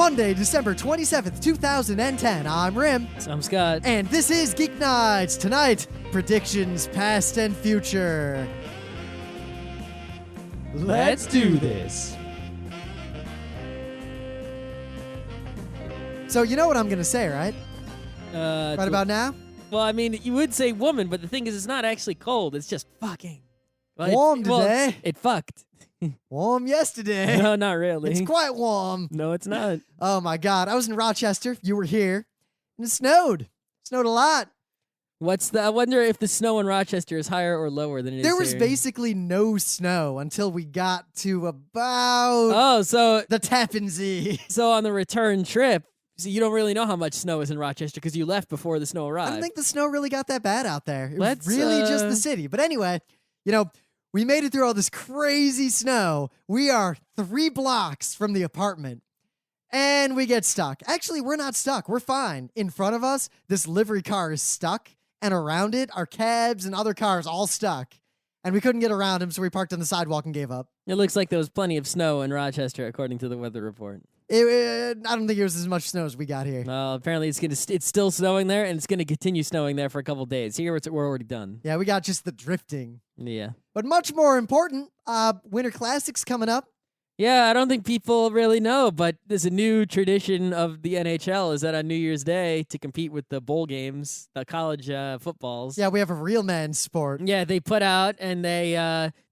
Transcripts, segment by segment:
Monday, December 27th, 2010. I'm Rim. I'm Scott. And this is Geeknights. Tonight, predictions past and future. Let's do this. So you know what I'm going to say, right? Right about now? Well, I mean, you would say woman, but the thing is, it's not actually cold. It's just fucking. Well, Warm today. It fucked. Warm yesterday. No, not really. It's quite warm. No, it's not. Oh my God. I was in Rochester. You were here. And it snowed. It snowed a lot. I wonder if the snow in Rochester is higher or lower than it is There was here. basically no snow until we got to about the Tappan Zee. So on the return trip, so you don't really know how much snow is in Rochester because you left before the snow arrived. I don't think the snow really got that bad out there. It Let's, was really just the city. But anyway, we made it through all this crazy snow. We are 3 blocks from the apartment. And we get stuck. Actually, we're not stuck. We're fine. In front of us, this livery car is stuck. And around it are cabs and other cars all stuck. And we couldn't get around him, so we parked on the sidewalk and gave up. It looks like there was plenty of snow in Rochester, according to the weather report. I don't think it was as much snow as we got here. Well, apparently it's still snowing there, and it's going to continue snowing there for a couple days. Here, we're already done. Yeah, we got just the drifting. Yeah. But much more important, Winter Classics coming up. Yeah, I don't think people really know, but there's a new tradition of the NHL is that on New Year's Day, to compete with the bowl games, the college footballs. Yeah, we have a real man sport. Yeah, they put out and they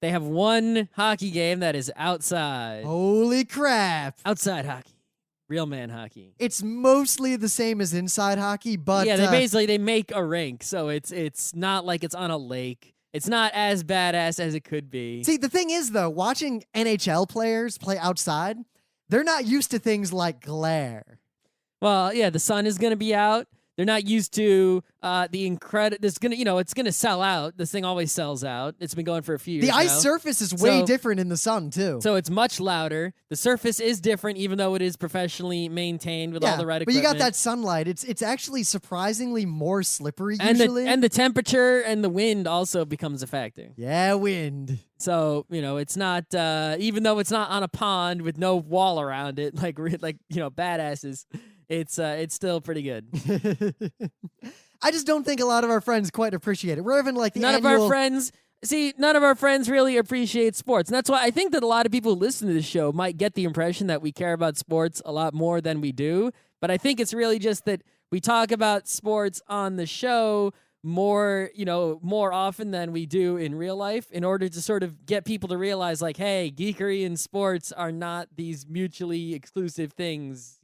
have one hockey game that is outside. Holy crap. Outside hockey. Real man hockey. It's mostly the same as inside hockey, but yeah, they make a rink, so it's not like it's on a lake. It's not as badass as it could be. See, the thing is, though, watching NHL players play outside, they're not used to things like glare. Well, yeah, the sun is going to be out. They're not used to the incredible. It's gonna sell out. This thing always sells out. It's been going for a few years. The ice now. surface is way different in the sun too. So it's much louder. The surface is different, even though it is professionally maintained with all the right equipment. But you got that sunlight. It's actually surprisingly more slippery usually. And the temperature and the wind also becomes a factor. Yeah, wind. So it's not even though it's not on a pond with no wall around it, like badasses. It's still pretty good. I just don't think a lot of our friends quite appreciate it. We're even like none of our friends really appreciate sports. And that's why I think that a lot of people who listen to this show might get the impression that we care about sports a lot more than we do. But I think it's really just that we talk about sports on the show more often than we do in real life in order to sort of get people to realize like, hey, geekery and sports are not these mutually exclusive things,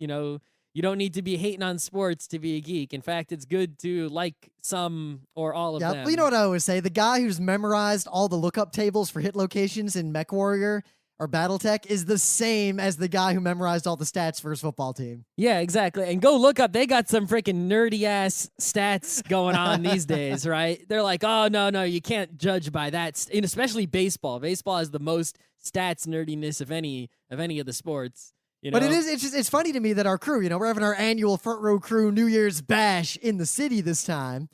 You don't need to be hating on sports to be a geek. In fact, it's good to like some or all of them. Well, you know what I always say? The guy who's memorized all the lookup tables for hit locations in MechWarrior or BattleTech is the same as the guy who memorized all the stats for his football team. Yeah, exactly. And go look up. They got some freaking nerdy-ass stats going on these days, right? They're like, oh, no, you can't judge by that. And especially baseball. Baseball has the most stats nerdiness of any of the sports. But it's funny to me that our crew, we're having our annual Front Row Crew New Year's Bash in the city this time.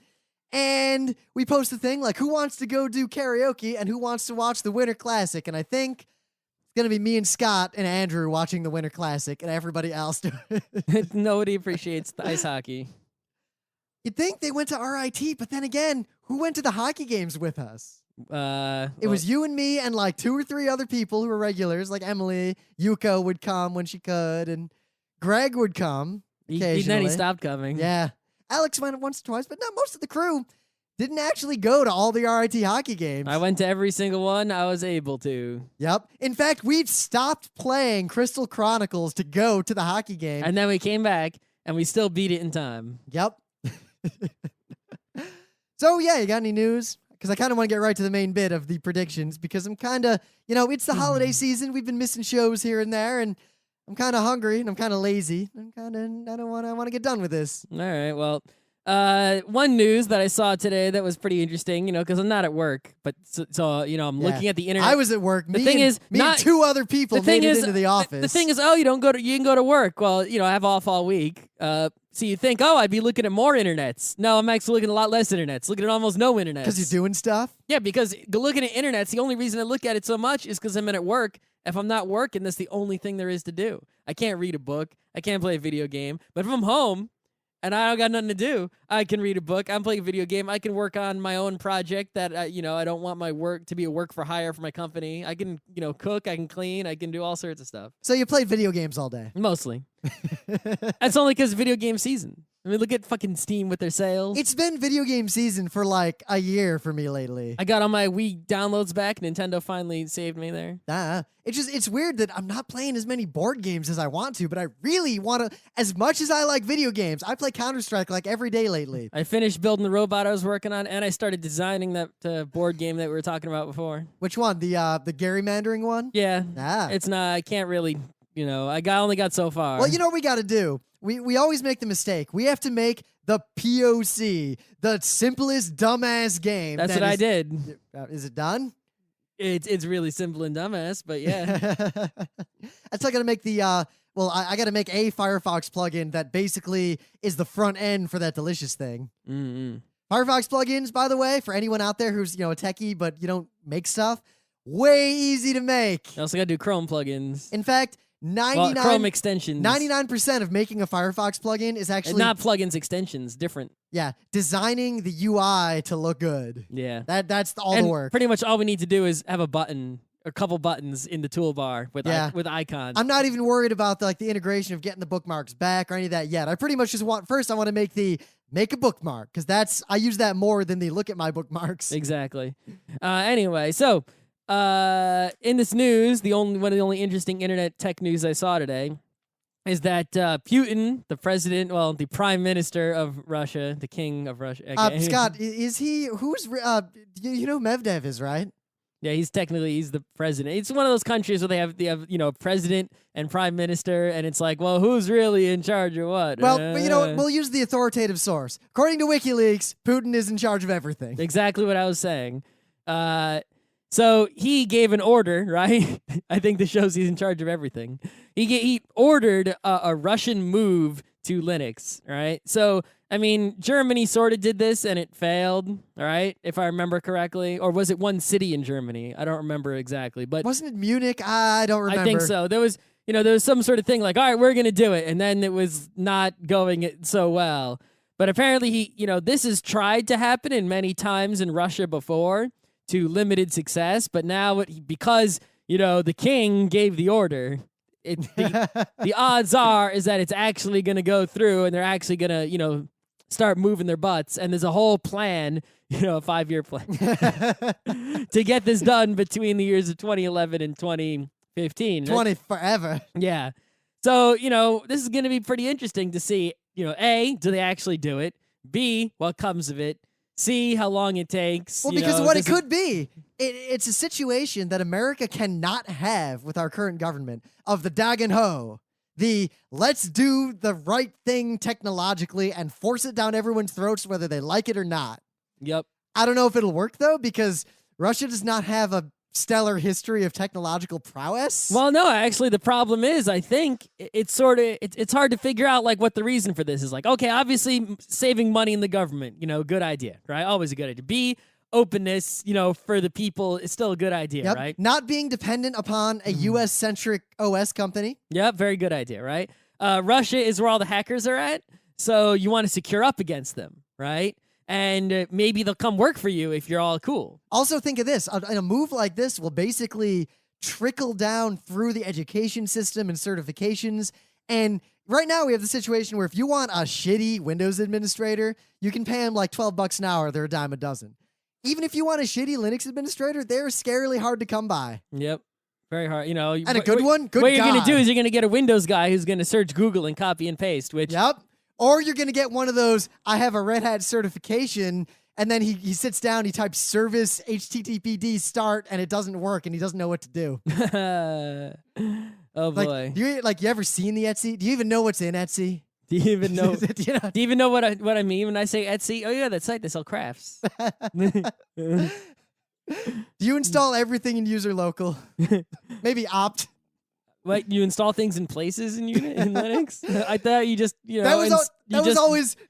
And we post a thing like, who wants to go do karaoke and who wants to watch the Winter Classic? And I think it's going to be me and Scott and Andrew watching the Winter Classic and everybody else doing it. Nobody appreciates the ice hockey. You'd think they went to RIT, but then again, who went to the hockey games with us? It was you and me and like 2 or 3 other people who were regulars, like Emily. Yuko would come when she could, and Greg would come occasionally. Then he stopped coming. Yeah. Alex went once or twice, but no, most of the crew didn't actually go to all the RIT hockey games. I went to every single one I was able to. Yep. In fact, we've stopped playing Crystal Chronicles to go to the hockey game. And then we came back, and we still beat it in time. Yep. So, yeah, you got any news? Because I kind of want to get right to the main bit of the predictions because I'm kind of, it's the holiday season. We've been missing shows here and there, and I'm kind of hungry and I'm kind of lazy. I want to get done with this. All right. Well, One news that I saw today that was pretty interesting, because I'm not at work, but so I'm looking at the internet. I was at work. The thing is, me and two other people made it into the office. The thing is, you can go to work. Well, I have off all week. So you think, I'd be looking at more internets. No, I'm actually looking at a lot less internets. Looking at almost no internets. Because you're doing stuff? Yeah, because looking at internets, the only reason I look at it so much is because I'm at work. If I'm not working, that's the only thing there is to do. I can't read a book. I can't play a video game. But if I'm home and I don't got nothing to do, I can read a book. I'm playing a video game. I can work on my own project that, I don't want my work to be a work for hire for my company. I can, cook. I can clean. I can do all sorts of stuff. So you played video games all day? Mostly. That's only because video game season. I mean, look at fucking Steam with their sales. It's been video game season for like a year for me lately. I got all my Wii downloads back. Nintendo finally saved me there. It's weird that I'm not playing as many board games as I want to, but I really want to. As much as I like video games, I play Counter-Strike like every day lately. I finished building the robot I was working on, and I started designing that board game that we were talking about before. Which one? The gerrymandering one? Yeah. Ah. It's not. I can't really. I only got so far. Well, you know what we got to do? We always make the mistake. We have to make the POC, the simplest dumbass game. That's what I did. Is it done? It's really simple and dumbass, but yeah. I still got to make the I got to make a Firefox plugin that basically is the front end for that delicious thing. Mm-hmm. Firefox plugins, by the way, for anyone out there who's a techie but you don't make stuff, way easy to make. You also got to do Chrome plugins. In fact, Chrome extensions. 99% of making a Firefox plugin is actually not plugins, extensions, different. Yeah, designing the UI to look good. Yeah, that's all the work. Pretty much all we need to do is have a couple buttons in the toolbar with icons. I'm not even worried about the integration of getting the bookmarks back or any of that yet. I pretty much just want to make a bookmark because I use that more than the look at my bookmarks. Exactly. Anyway, so. In this news, one of the only interesting internet tech news I saw today is that Putin, the prime minister of Russia, the king of Russia. Scott, is he? Who's? You know Medvedev is, right? Yeah, he's the president. It's one of those countries where they have president and prime minister, and it's like, well, who's really in charge of what? Well, we'll use the authoritative source. According to WikiLeaks, Putin is in charge of everything. Exactly what I was saying. So he gave an order, right? I think this shows he's in charge of everything. He ordered a Russian move to Linux, right? So, I mean, Germany sort of did this and it failed, right? If I remember correctly. Or was it one city in Germany? I don't remember exactly. But wasn't it Munich? I don't remember. I think so. There was some sort of thing like, all right, we're going to do it. And then it was not going so well. But apparently this has tried to happen in many times in Russia before, to limited success, but now because the king gave the order, the odds are that it's actually going to go through, and they're actually going to start moving their butts, and there's a whole plan, a 5-year plan to get this done between the years of 2011 and 2015. Forever. Yeah. So this is going to be pretty interesting to see. A, do they actually do it? B, what comes of it? See how long it takes. Well, because of what it could be. It's a situation that America cannot have with our current government of the Dagon Ho. Let's do the right thing technologically and force it down everyone's throats whether they like it or not. Yep. I don't know if it'll work, though, because Russia does not have a stellar history of technological prowess. Well, no, actually, the problem is, I think it's hard to figure out what the reason for this is. Okay, obviously, saving money in the government, good idea, right? Always a good idea. B, openness, for the people is still a good idea, right? Not being dependent upon a U.S.-centric OS company. Yep, very good idea, right? Russia is where all the hackers are at, so you want to secure up against them, right? And maybe they'll come work for you if you're all cool. Also, think of this. A move like this will basically trickle down through the education system and certifications. And right now, we have the situation where if you want a shitty Windows administrator, you can pay them like $12 an hour. They're a dime a dozen. Even if you want a shitty Linux administrator, they're scarily hard to come by. Yep. Very hard. And a good one? Good What you're God. going to do is you're going to get a Windows guy who's going to search Google and copy and paste, which... Yep. Or you're going to get one of those, I have a Red Hat certification, and then he sits down, he types service HTTPD start, and it doesn't work, and he doesn't know what to do. Oh, boy. You ever seen the Etsy? Do you even know what's in Etsy? Do you even know? You know? Do you even know what I mean when I say Etsy? Oh yeah, that site they sell crafts. Do you install everything in user local? Maybe opt. What, you install things in places in Linux? I thought you just That was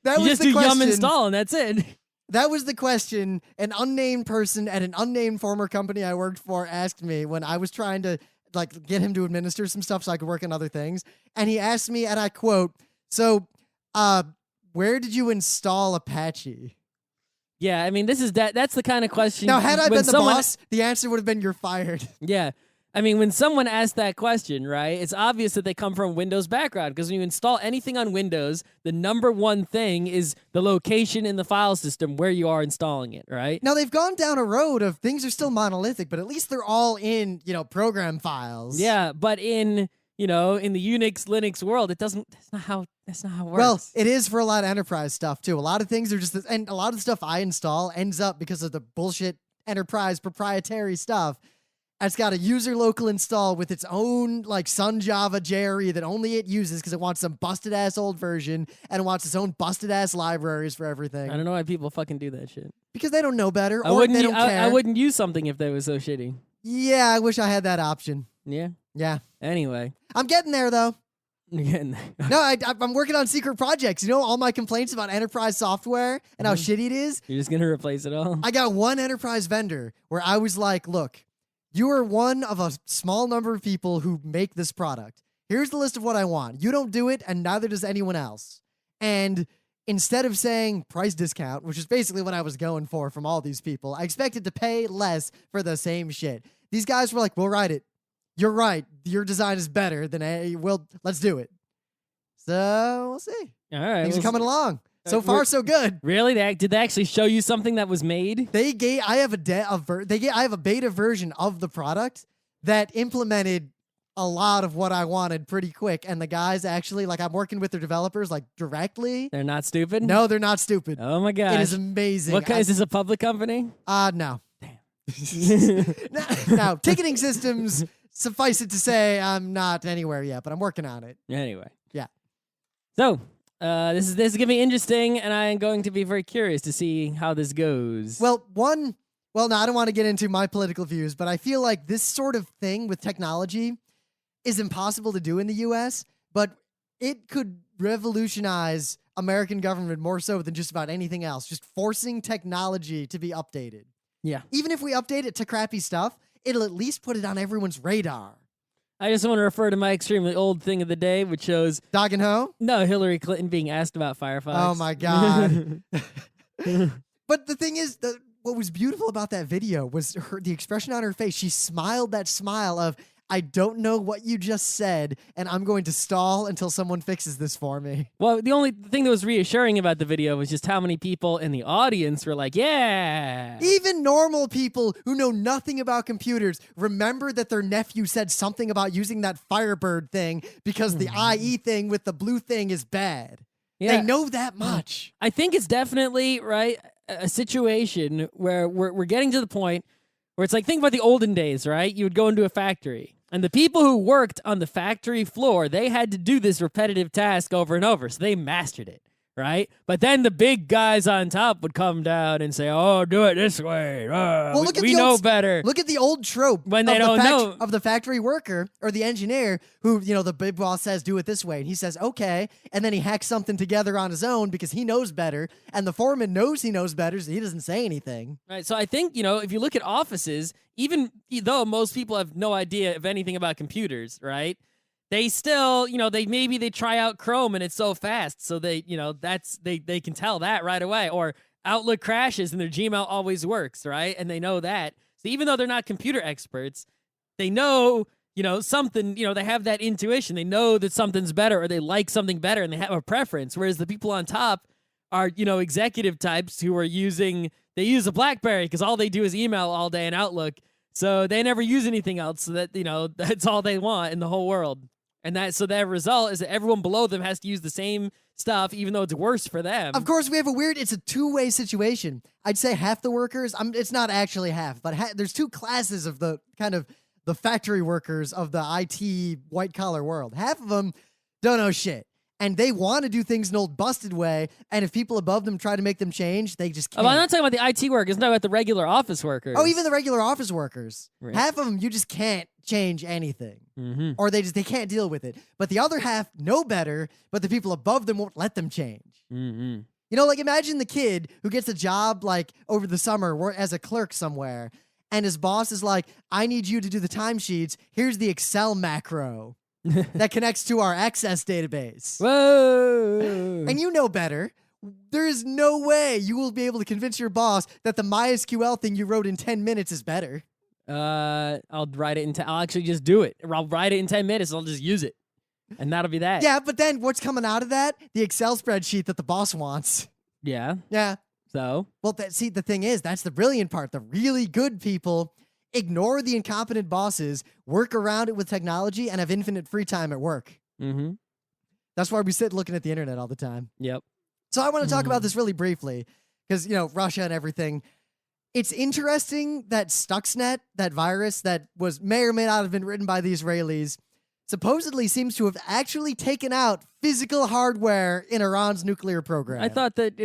the do yum question. install and that's it. That was the question an unnamed person at an unnamed former company I worked for asked me when I was trying to like get him to administer some stuff so I could work on other things. And he asked me, and I quote, "So, where did you install Apache?" Yeah, I mean, that's the kind of question. Now, had I when been the boss, the answer would have been, "You're fired." Yeah. I mean, when someone asks that question, right, it's obvious that they come from a Windows background because when you install anything on Windows, the number one thing is the location in the file system where you are installing it, right? Now, they've gone down a road of things are still monolithic, but at least they're all in, program files. Yeah, but in the Unix, Linux world, that's not how it works. Well, it is for a lot of enterprise stuff, too. A lot of things are just, and a lot of the stuff I install ends up because of the bullshit enterprise proprietary stuff. It's got a user local install with its own Sun Java JRE that only it uses because it wants some busted ass old version and it wants its own busted ass libraries for everything. I don't know why people fucking do that shit. Because they don't know better or they don't care. I wouldn't use something if they was so shitty. Yeah, I wish I had that option. Yeah? Yeah. Anyway. I'm getting there though. You're getting there. No, I'm working on secret projects. All my complaints about enterprise software and how shitty it is. You're just going to replace it all? I got one enterprise vendor where I was like, look, you are one of a small number of people who make this product. Here's the list of what I want. You don't do it, and neither does anyone else. And instead of saying price discount, which is basically what I was going for from all these people, I expected to pay less for the same shit. These guys were like, we'll write it. You're right. Your design is better than let's do it. So we'll see. All right. Things are coming along. So far, so good. Really? Did they actually show you something that was made? I have a beta version of the product that implemented a lot of what I wanted pretty quick. And the guys actually, I'm working with their developers directly. They're not stupid? No, they're not stupid. Oh my gosh. It is amazing. Is this a public company? No. Damn. Now, ticketing systems, suffice it to say, I'm not anywhere yet, but I'm working on it. Anyway. Yeah. So, this is going to be interesting, and I am going to be very curious to see how this goes. Well, no, I don't want to get into my political views, but I feel like this sort of thing with technology is impossible to do in the U.S., but it could revolutionize American government more so than just about anything else, just forcing technology to be updated. Yeah. Even if we update it to crappy stuff, it'll at least put it on everyone's radar. I just want to refer to my extremely old thing of the day, which shows... Dog and Ho? No, Hillary Clinton being asked about Firefox. Oh, my God. But the thing is, what was beautiful about that video was the expression on her face. She smiled that smile of, I don't know what you just said, and I'm going to stall until someone fixes this for me. Well, the only thing that was reassuring about the video was just how many people in the audience were like, yeah. Even normal people who know nothing about computers remember that their nephew said something about using that Firebird thing because the IE thing with the blue thing is bad. Yeah. They know that much. I think it's definitely, right, a situation where we're getting to the point where it's like, think about the olden days, right? You would go into a factory. And the people who worked on the factory floor, they had to do this repetitive task over and over, so they mastered it, right? But then the big guys on top would come down and say, oh, do it this way. We know better. Look at the old trope when they don't know. Of the factory worker or the engineer who, the big boss says, do it this way. And he says, okay. And then he hacks something together on his own because he knows better. And the foreman knows he knows better, so he doesn't say anything. Right. So I think, if you look at offices, even though most people have no idea of anything about computers, right? They still, they try out Chrome and it's so fast. So they can tell that right away. Or Outlook crashes and their Gmail always works, right? And they know that. So even though they're not computer experts, they know, something, they have that intuition. They know that something's better or they like something better and they have a preference. Whereas the people on top are, executive types who are they use a BlackBerry because all they do is email all day in Outlook. So they never use anything else. So that, that's all they want in the whole world. And that result is that everyone below them has to use the same stuff, even though it's worse for them. Of course, it's a two-way situation. I'd say half the workers, it's not actually half, but there's two classes of the kind of the factory workers of the IT white-collar world. Half of them don't know shit. and they want to do things an old busted way, and if people above them try to make them change, they just can't. Oh, I'm not talking about the IT workers. I'm talking about the regular office workers. Oh, even the regular office workers. Right. Half of them, you just can't change anything. Mm-hmm. Or they can't deal with it. But the other half know better, but the people above them won't let them change. Mm-hmm. You know, like imagine the kid who gets a job like over the summer as a clerk somewhere, and his boss is like, I need you to do the timesheets. Here's the Excel macro that connects to our Access database. Whoa! And you know better. There is no way you will be able to convince your boss that the MySQL thing you wrote in 10 minutes is better. I'll write it I'll actually just do it. I'll write it in 10 minutes. I'll just use it. And that'll be that. Yeah, but then what's coming out of that? The Excel spreadsheet that the boss wants. Yeah. Yeah. So? Well, see, the thing is, that's the brilliant part. The really good people ignore the incompetent bosses, work around it with technology, and have infinite free time at work. Mm-hmm. That's why we sit looking at the internet all the time. Yep. So I want to talk about this really briefly because, Russia and everything. It's interesting that Stuxnet, that virus that may or may not have been written by the Israelis, supposedly seems to have actually taken out physical hardware in Iran's nuclear program. I thought that,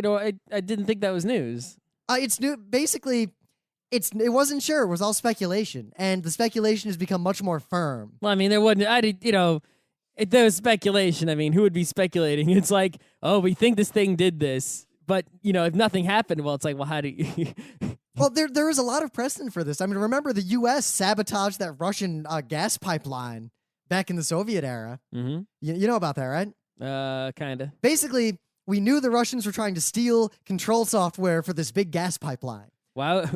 I didn't think that was news. It's new. Basically, it wasn't sure. It was all speculation. And the speculation has become much more firm. Well, I mean, there wasn't, if there was speculation, I mean, who would be speculating? It's like, oh, we think this thing did this. But, if nothing happened, well, it's like, well, how do you... Well, there is a lot of precedent for this. I mean, remember the U.S. sabotaged that Russian gas pipeline back in the Soviet era. Mm-hmm. You know about that, right? Kind of. Basically, we knew the Russians were trying to steal control software for this big gas pipeline. Why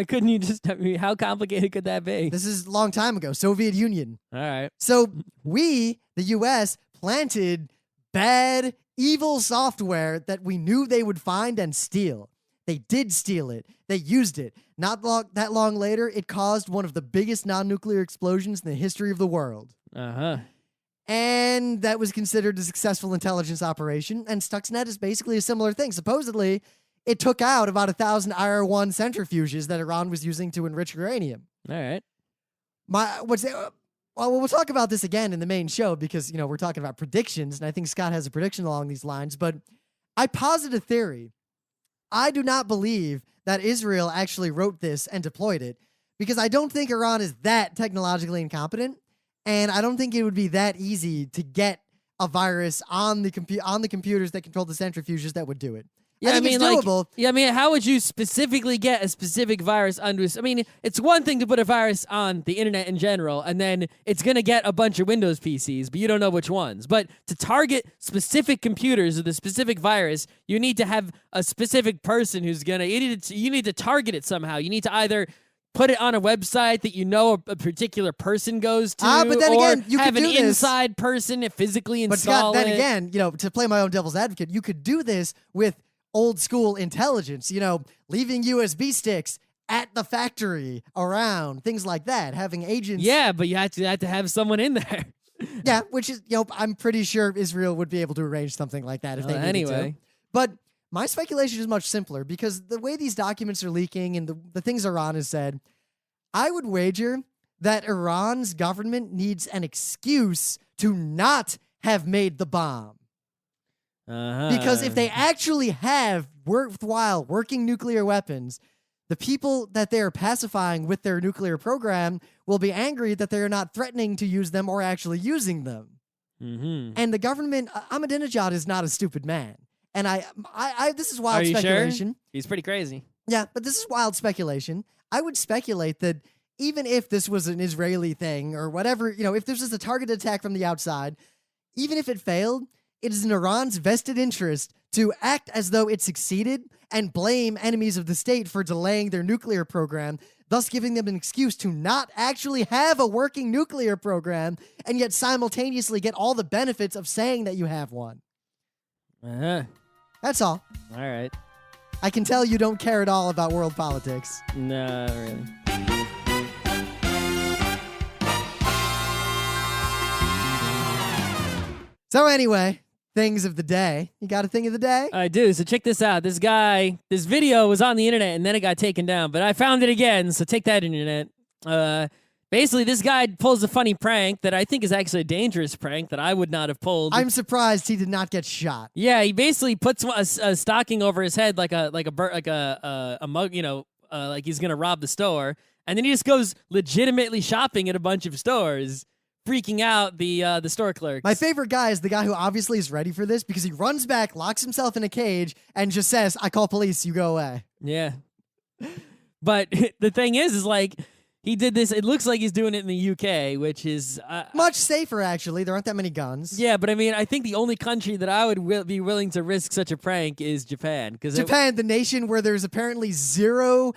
couldn't you just, how complicated could that be? This is a long time ago, Soviet Union. All right. So we, the U.S., planted bad, evil software that we knew they would find and steal. They did steal it. They used it. Not that long later, it caused one of the biggest non-nuclear explosions in the history of the world. Uh-huh. And that was considered a successful intelligence operation. And Stuxnet is basically a similar thing. Supposedly, it took out about 1,000 IR-1 centrifuges that Iran was using to enrich uranium. All right. We'll talk about this again in the main show because, we're talking about predictions, and I think Scott has a prediction along these lines. But I posit a theory. I do not believe that Israel actually wrote this and deployed it because I don't think Iran is that technologically incompetent, and I don't think it would be that easy to get a virus on the computers that control the centrifuges that would do it. Yeah, I mean, it's doable. How would you specifically get a specific virus onto? I mean, it's one thing to put a virus on the internet in general, and then it's gonna get a bunch of Windows PCs, but you don't know which ones. But to target specific computers with a specific virus, you need to have a specific person who's gonna. You need to target it somehow. You need to either put it on a website that a particular person goes to, but then or again, you have could an do this. inside person physically install But Scott, then it. again, to play my own devil's advocate, you could do this with old school intelligence, leaving USB sticks at the factory around, things like that, having agents. Yeah, but you have to have someone in there. Yeah, which is, I'm pretty sure Israel would be able to arrange something like that if they needed to. But my speculation is much simpler because the way these documents are leaking and the things Iran has said, I would wager that Iran's government needs an excuse to not have made the bomb. Because if they actually have worthwhile working nuclear weapons, the people that they are pacifying with their nuclear program will be angry that they are not threatening to use them or actually using them. Mm-hmm. And the government, Ahmadinejad is not a stupid man. And this is wild Are you speculation. Sure? He's pretty crazy. Yeah, but this is wild speculation. I would speculate that even if this was an Israeli thing or whatever, if this was a targeted attack from the outside, even if it failed, it is in Iran's vested interest to act as though it succeeded and blame enemies of the state for delaying their nuclear program, thus giving them an excuse to not actually have a working nuclear program and yet simultaneously get all the benefits of saying that you have one. Uh-huh. That's all. All right. I can tell you don't care at all about world politics. No, really. So anyway, things of the day. You got a thing of the day? I do. So check this out. This video was on the internet and then it got taken down, but I found it again. So take that, internet. Basically, this guy pulls a funny prank that I think is actually a dangerous prank that I would not have pulled. I'm surprised he did not get shot. Yeah, he basically puts a stocking over his head like a mug, like he's gonna rob the store, and then he just goes legitimately shopping at a bunch of stores, freaking out the store clerks. My favorite guy is the guy who obviously is ready for this because he runs back, locks himself in a cage, and just says, "I call police, you go away." Yeah, but the thing is like. He did this. It looks like he's doing it in the UK, which is much safer, actually. There aren't that many guns. Yeah, but I mean, I think the only country that I would be willing to risk such a prank is Japan. Japan, the nation where there's apparently zero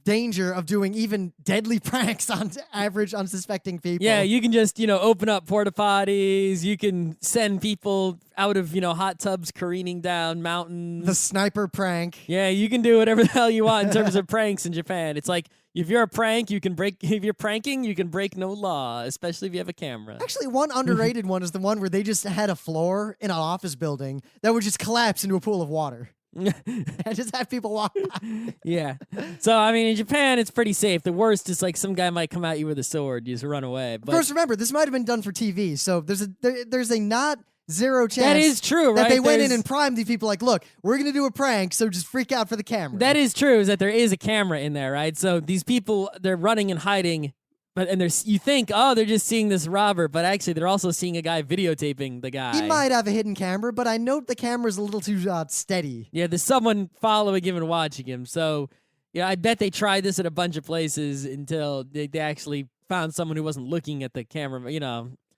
danger of doing even deadly pranks on average unsuspecting people. Yeah, you can just, open up porta potties. You can send people out of, hot tubs careening down mountains. The sniper prank. Yeah, you can do whatever the hell you want in terms of pranks in Japan. It's like, if you're a prank, if you're pranking, you can break no law, especially if you have a camera. Actually, one underrated one is the one where they just had a floor in an office building that would just collapse into a pool of water. I just have people walk by. Yeah. So, I mean, in Japan, it's pretty safe. The worst is like some guy might come at you with a sword. You just run away. But of course, remember, this might have been done for TV. So there's a not zero chance that is true, right? That they went in and primed these people like, look, we're going to do a prank, so just freak out for the camera. That is true, is that there is a camera in there, right? So these people, they're running and hiding, and you think, oh, they're just seeing this robber, but actually they're also seeing a guy videotaping the guy. He might have a hidden camera, but I note the camera's a little too steady. Yeah, there's someone following him and watching him. So, yeah, I bet they tried this at a bunch of places until they actually found someone who wasn't looking at the camera,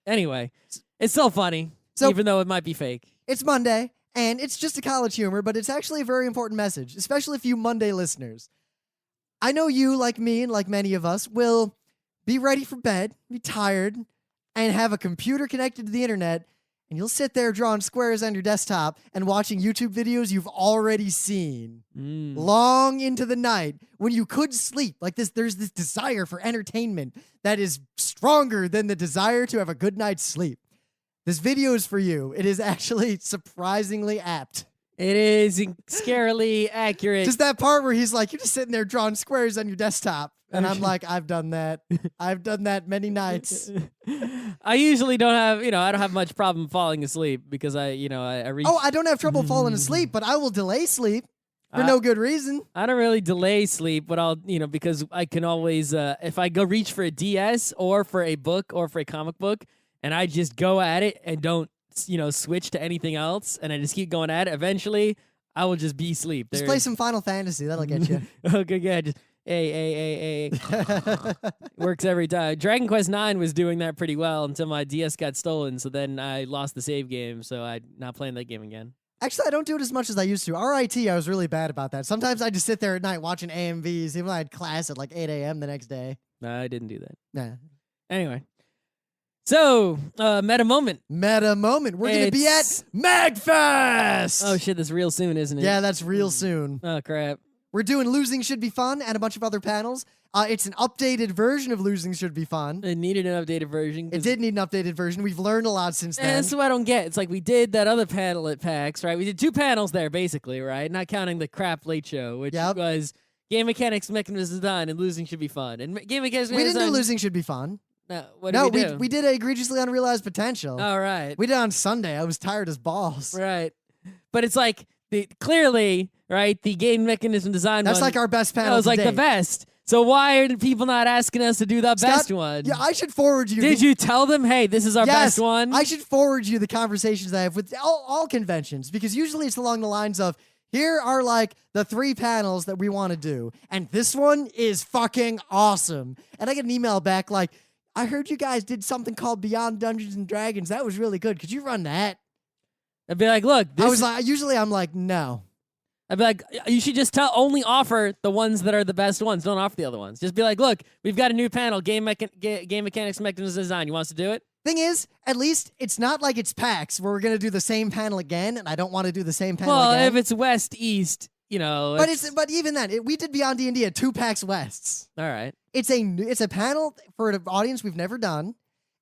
Anyway, it's still funny. So, even though it might be fake. It's Monday, and it's just a college humor, but it's actually a very important message, especially for you Monday listeners. I know you, like me and like many of us, will be ready for bed, be tired, and have a computer connected to the internet, and you'll sit there drawing squares on your desktop and watching YouTube videos you've already seen long into the night when you could sleep. Like this, there's this desire for entertainment that is stronger than the desire to have a good night's sleep. This video is for you. It is actually surprisingly apt. It is scarily accurate. Just that part where he's like, you're just sitting there drawing squares on your desktop. And I'm like, I've done that. I've done that many nights. I usually don't have, I don't have much problem falling asleep because I reach. Oh, I don't have trouble falling asleep, but I will delay sleep for no good reason. I don't really delay sleep, but I'll, because I can always, if I go reach for a DS or for a book or for a comic book, and I just go at it and don't, switch to anything else, and I just keep going at it, eventually, I will just be asleep. Just play some Final Fantasy. That'll get you. Okay, yeah. Just, hey. Works every time. Dragon Quest IX was doing that pretty well until my DS got stolen, so then I lost the save game, so I'm not playing that game again. Actually, I don't do it as much as I used to. RIT, I was really bad about that. Sometimes I just sit there at night watching AMVs, even though I had class at like 8 a.m. the next day. No, I didn't do that. Nah. Anyway. So, meta moment. Meta moment. We're going to be at MagFest! Oh, shit, that's real soon, isn't it? Yeah, that's real soon. Oh, crap. We're doing Losing Should Be Fun and a bunch of other panels. It's an updated version of Losing Should Be Fun. It needed an updated version. It did need an updated version. We've learned a lot since then. That's what I don't get. It's like we did that other panel at PAX, right? We did 2 panels there, basically, right? Not counting the crap late show, which was Game Mechanics Mechanism Design and Losing Should Be Fun. And Game Mechanics We didn't do Losing Should Be Fun. No, what did we do? We did Egregiously Unrealized Potential. All right. We did it on Sunday. I was tired as balls. Right. But it's like, clearly, right, the Game Mechanism Design That's like our best panel. That was like the best. So why are people not asking us to do the best one? Yeah, I should forward you. Did you tell them, hey, this is our best one? I should forward you the conversations I have with all conventions, because usually it's along the lines of, here are like the 3 panels that we want to do, and this one is fucking awesome. And I get an email back like, I heard you guys did something called Beyond Dungeons and Dragons. That was really good. Could you run that? I'd be like, look. Usually I'm like, no. I'd be like, you should just only offer the ones that are the best ones. Don't offer the other ones. Just be like, look, we've got a new panel, Game Mechanics Mechanism Design. You want us to do it? Thing is, at least it's not like it's PAX where we're going to do the same panel again, and I don't want to do the same panel again. Well, if it's West, East, But even then, we did Beyond D&D at 2 PAX Wests. All right. It's a panel for an audience we've never done,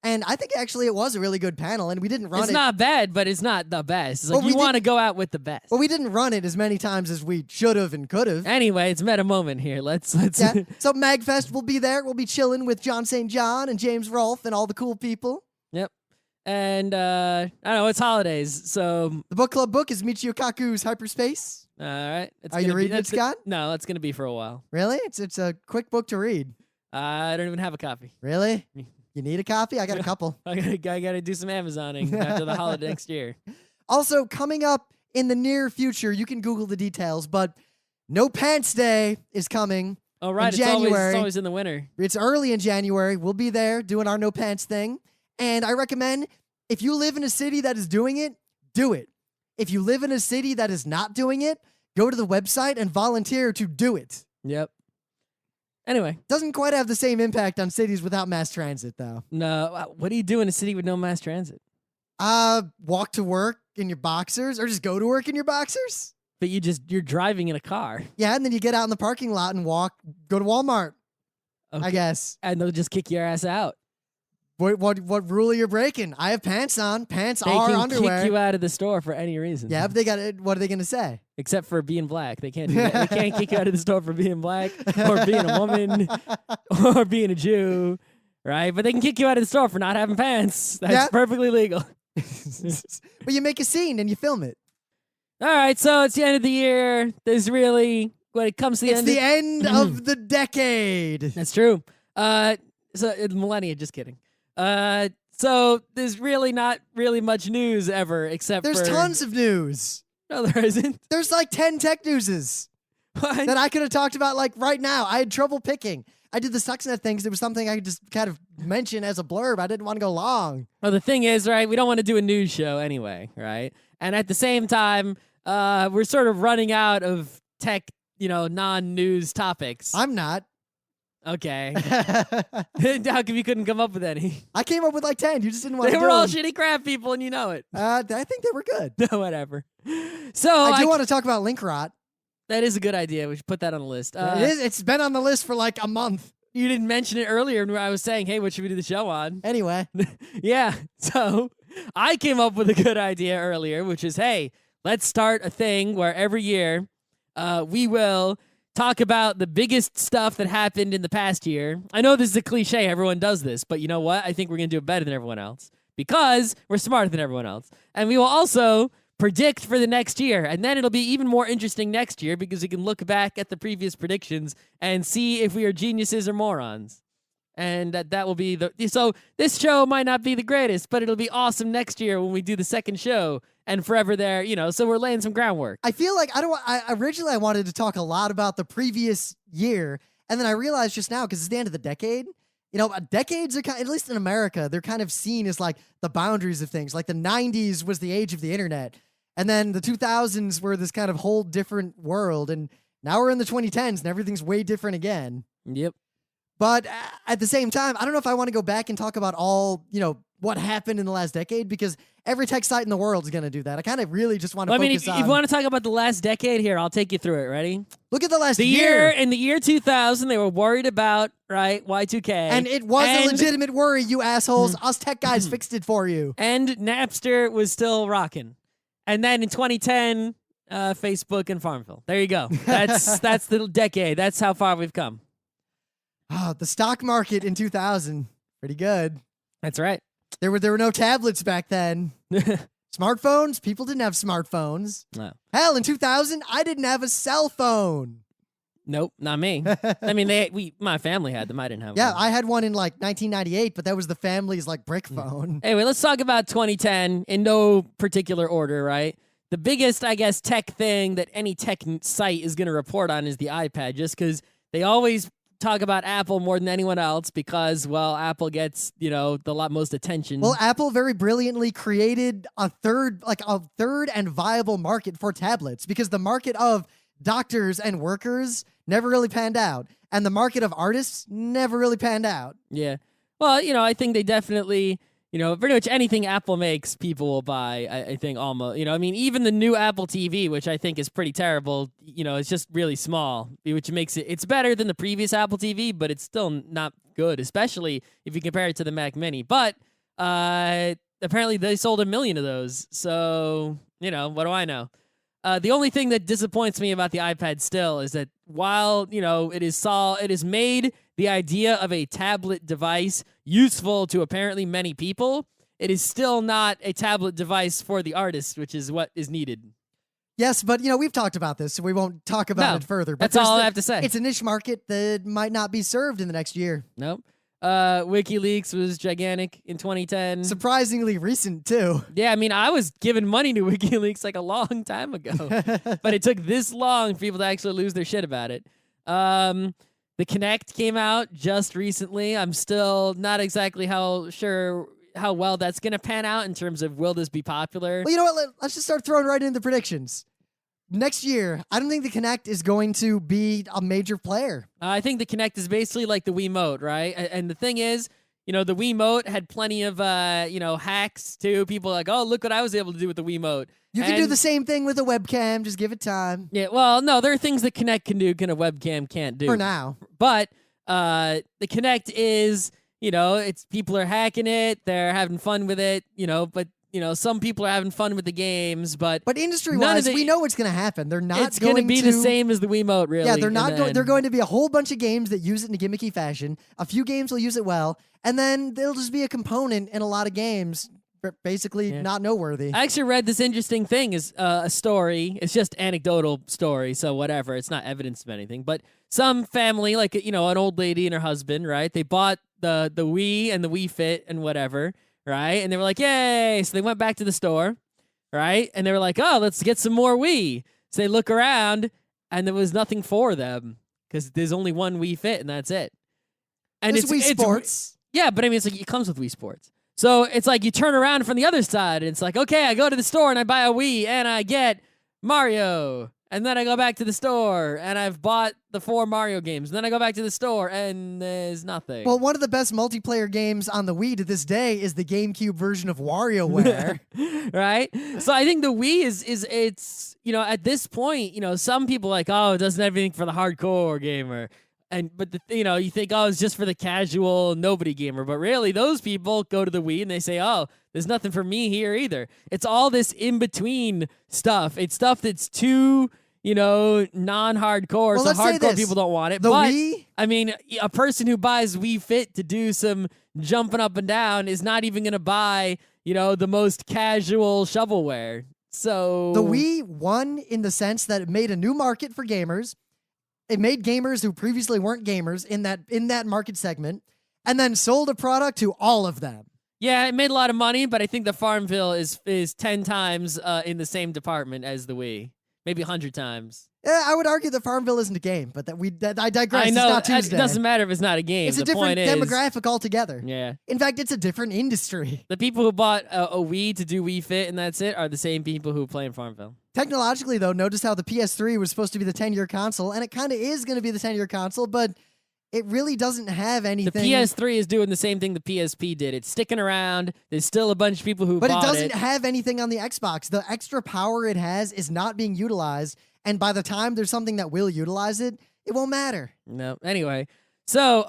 And I think actually it was a really good panel, and we didn't run it. It's not bad, but it's not the best. It's like Well, you want to go out with the best. Well, we didn't run it as many times as we should have and could have. Anyway, it's meta moment here. Let's. Yeah. So MagFest will be there. We'll be chilling with John St. John and James Rolfe and all the cool people. Yep. And I don't know, it's holidays, so The book club book is Michio Kaku's Hyperspace. all right. Are you reading it, Scott? No, that's gonna be for a while. Really? It's a quick book to read. I don't even have a copy. Really? You need a copy? I got a couple. I gotta do some Amazoning after the holiday next year. Also, coming up in the near future, you can Google the details, but No Pants Day is coming. Oh, right. In January. It's always in the winter. It's early in January. We'll be there doing our No Pants thing. And I recommend if you live in a city that is doing it, do it. If you live in a city that is not doing it, go to the website and volunteer to do it. Yep. Anyway. Doesn't quite have the same impact on cities without mass transit, though. No. What do you do in a city with no mass transit? Walk to work in your boxers or just go to work in your boxers. But you're driving in a car. Yeah, and then you get out in the parking lot and go to Walmart, Okay. I guess. And they'll just kick your ass out. What rule are you breaking? I have pants on. Pants They are can underwear. kick you out of the store for any reason. Yeah, but what are they going to say? Except for being black. They can't do that. They can't kick you out of the store for being black or being a woman or being a Jew, right? But they can kick you out of the store for not having pants. That's perfectly legal. But you make a scene and you film it. All right, so it's the end of the year. There's really, when it comes to the It's end the end of the decade. That's true. So millennia, just kidding. So there's really not really much news ever except There's tons of news. No, there isn't. There's like 10 tech newses What? that I could have talked about like right now. I had trouble picking. I did the Stuxnet thing because it was something I could just kind of mention as a blurb. I didn't want to go long. Well, the thing is, right, we don't want to do a news show anyway, right? And at the same time, we're sort of running out of tech, non-news topics. I'm not. Okay. How come you couldn't come up with any? I came up with like 10. You just didn't want to They do were all them. shitty crap people, and you know it. I think they were good. No, whatever. So I do want to talk about link rot. that is a good idea. We should put that on the list. It's been on the list for like a month. You didn't mention it earlier when I was saying, hey, what should we do the show on? Anyway. Yeah. So I came up with a good idea earlier, which is, hey, let's start a thing where every year we will talk about the biggest stuff that happened in the past year. I know this is a cliche. Everyone does this. But you know what? I think we're going to do it better than everyone else because we're smarter than everyone else. And we will also predict for the next year. And then it'll be even more interesting next year because we can look back at the previous predictions and see if we are geniuses or morons. And that will be so this show might not be the greatest, but it'll be awesome next year when we do the second show and forever there, so we're laying some groundwork. I feel like originally I wanted to talk a lot about the previous year, and then I realized just now, because it's the end of the decade, decades are at least in America, they're kind of seen as like the boundaries of things. Like the 90s was the age of the internet, and then the 2000s were this kind of whole different world, and now we're in the 2010s and everything's way different again. Yep. But at the same time, I don't know if I want to go back and talk about all, what happened in the last decade, because every tech site in the world is going to do that. I kind of really just want to focus on... if you want to talk about the last decade here, I'll take you through it. Ready? Look at the last year. In the year 2000, they were worried about, right, Y2K. And it was a legitimate worry, you assholes. Us tech guys fixed it for you. And Napster was still rocking. And then in 2010, Facebook and Farmville. There you go. That's the decade. That's how far we've come. Oh, the stock market in 2000, pretty good. That's right. There were no tablets back then. Smartphones? People didn't have smartphones. No. Hell, in 2000, I didn't have a cell phone. Nope, not me. I mean, my family had them. I didn't have Yeah, one. I had one in like 1998, but that was the family's like brick phone. Anyway, let's talk about 2010 in no particular order, right? The biggest, I guess, tech thing that any tech site is going to report on is the iPad, just because they always talk about Apple more than anyone else because, well, Apple gets, the most attention. Well, Apple very brilliantly created a third and viable market for tablets, because the market of doctors and workers never really panned out, and the market of artists never really panned out. Yeah. Well, I think they definitely, pretty much anything Apple makes, people will buy, I think almost. Even the new Apple TV, which I think is pretty terrible, it's just really small, which makes it's better than the previous Apple TV, but it's still not good, especially if you compare it to the Mac Mini. But Apparently they sold 1 million of those. So, what do I know? The only thing that disappoints me about the iPad still is that while, it has made the idea of a tablet device useful to apparently many people, it is still not a tablet device for the artist, which is what is needed. Yes, but, we've talked about this, so we won't talk about it further. But that's all I have to say. It's a niche market that might not be served in the next year. Nope. WikiLeaks was gigantic in 2010. Surprisingly recent, too. Yeah, I mean, I was giving money to WikiLeaks like a long time ago. But it took this long for people to actually lose their shit about it. The Kinect came out just recently. I'm still not exactly sure how well that's going to pan out in terms of will this be popular. Well, you know what? Let's just start throwing right into the predictions. Next year, I don't think the Kinect is going to be a major player. I think the Kinect is basically like the Wiimote, right? And the thing is, the Wiimote had plenty of, hacks too. People are like, oh, look what I was able to do with the Wiimote. You can do the same thing with a webcam. Just give it time. Yeah, well, no, there are things that Kinect can do a webcam can't do. For now. But the Kinect is, it's people are hacking it. They're having fun with it, but some people are having fun with the games, but industry-wise, we know what's going to happen. They're not It's going to be the same as the Wiimote, really. Yeah, they're not. They're going to be a whole bunch of games that use it in a gimmicky fashion. A few games will use it well, and then they'll just be a component in a lot of games, basically not noteworthy. I actually read this interesting thing, is a story. It's just anecdotal story, so whatever. It's not evidence of anything. But some family, like an old lady and her husband, right? They bought the Wii and the Wii Fit and whatever. Right? And they were like, yay. So they went back to the store, right? And they were like, oh, let's get some more Wii. So they look around, and there was nothing for them because there's only one Wii Fit, and that's it. And it's Wii Sports. Yeah, but I mean, it comes with Wii Sports. So it's like you turn around from the other side, and it's like, okay, I go to the store, and I buy a Wii, and I get Mario. And then I go back to the store, and I've bought the 4 Mario games. And then I go back to the store, and there's nothing. Well, one of the best multiplayer games on the Wii to this day is the GameCube version of WarioWare. Right? So I think the Wii it's at this point, some people are like, oh, it doesn't have anything for the hardcore gamer. But you think, oh, it's just for the casual nobody gamer. But really, those people go to the Wii and they say, oh, there's nothing for me here either. It's all this in-between stuff. It's stuff that's too, non-hardcore. Well, so hardcore this. people don't want it. The but, Wii? I mean, a person who buys Wii Fit to do some jumping up and down is not even going to buy, the most casual shovelware. So the Wii won in the sense that it made a new market for gamers. It made gamers who previously weren't gamers in that market segment, and then sold a product to all of them. Yeah, it made a lot of money, but I think the Farmville is 10 times in the same department as the Wii. Maybe 100 times. Yeah, I would argue that Farmville isn't a game, but I digress. I know, it's not Tuesday. It doesn't matter if it's not a game. It's a different demographic altogether. Yeah. In fact, it's a different industry. The people who bought a Wii to do Wii Fit and that's it are the same people who play in Farmville. Technologically, though, notice how the PS3 was supposed to be the 10-year console, and it kind of is going to be the 10-year console, but it really doesn't have anything. The PS3 is doing the same thing the PSP did. It's sticking around. There's still a bunch of people who bought it. But it doesn't have anything on the Xbox. The extra power it has is not being utilized, and by the time there's something that will utilize it, it won't matter. No. Anyway, so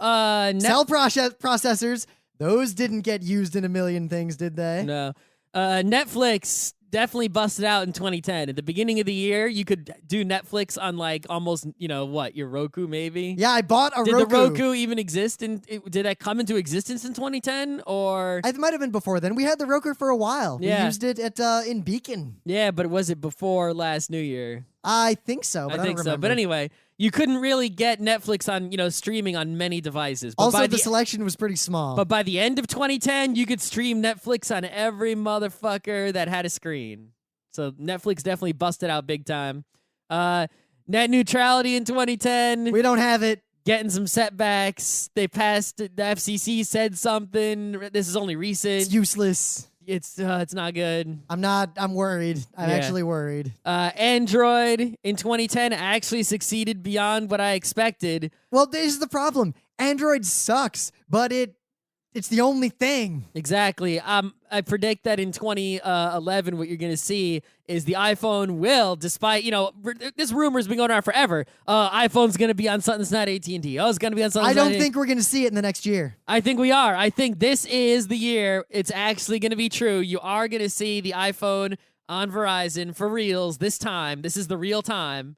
cell processors, those didn't get used in a million things, did they? No. Netflix definitely busted out in 2010. At the beginning of the year, you could do Netflix on like almost, your Roku maybe? Yeah, I bought a Roku. Did the Roku even exist? Did that come into existence in 2010? Or it might have been before then. We had the Roku for a while. Yeah. We used it in Beacon. Yeah, but was it before last New Year? I think so, but I don't remember. So. But anyway, you couldn't really get Netflix on, streaming on many devices. But also, the selection was pretty small. But by the end of 2010, you could stream Netflix on every motherfucker that had a screen. So Netflix definitely busted out big time. Net neutrality in 2010. We don't have it. Getting some setbacks. They passed. The FCC said something. This is only recent. It's useless. It's not good. I'm worried. I'm actually worried. Android in 2010 actually succeeded beyond what I expected. Well, this is the problem. Android sucks, but it it's the only thing. Exactly. I predict that in 2011, what you're going to see is the iPhone will, despite, this rumor's been going on forever. iPhone's going to be on something that's not AT&T. Oh, it's going to be on something. I don't think we're going to see it in the next year. I think we are. I think this is the year it's actually going to be true. You are going to see the iPhone on Verizon for reals this time. This is the real time.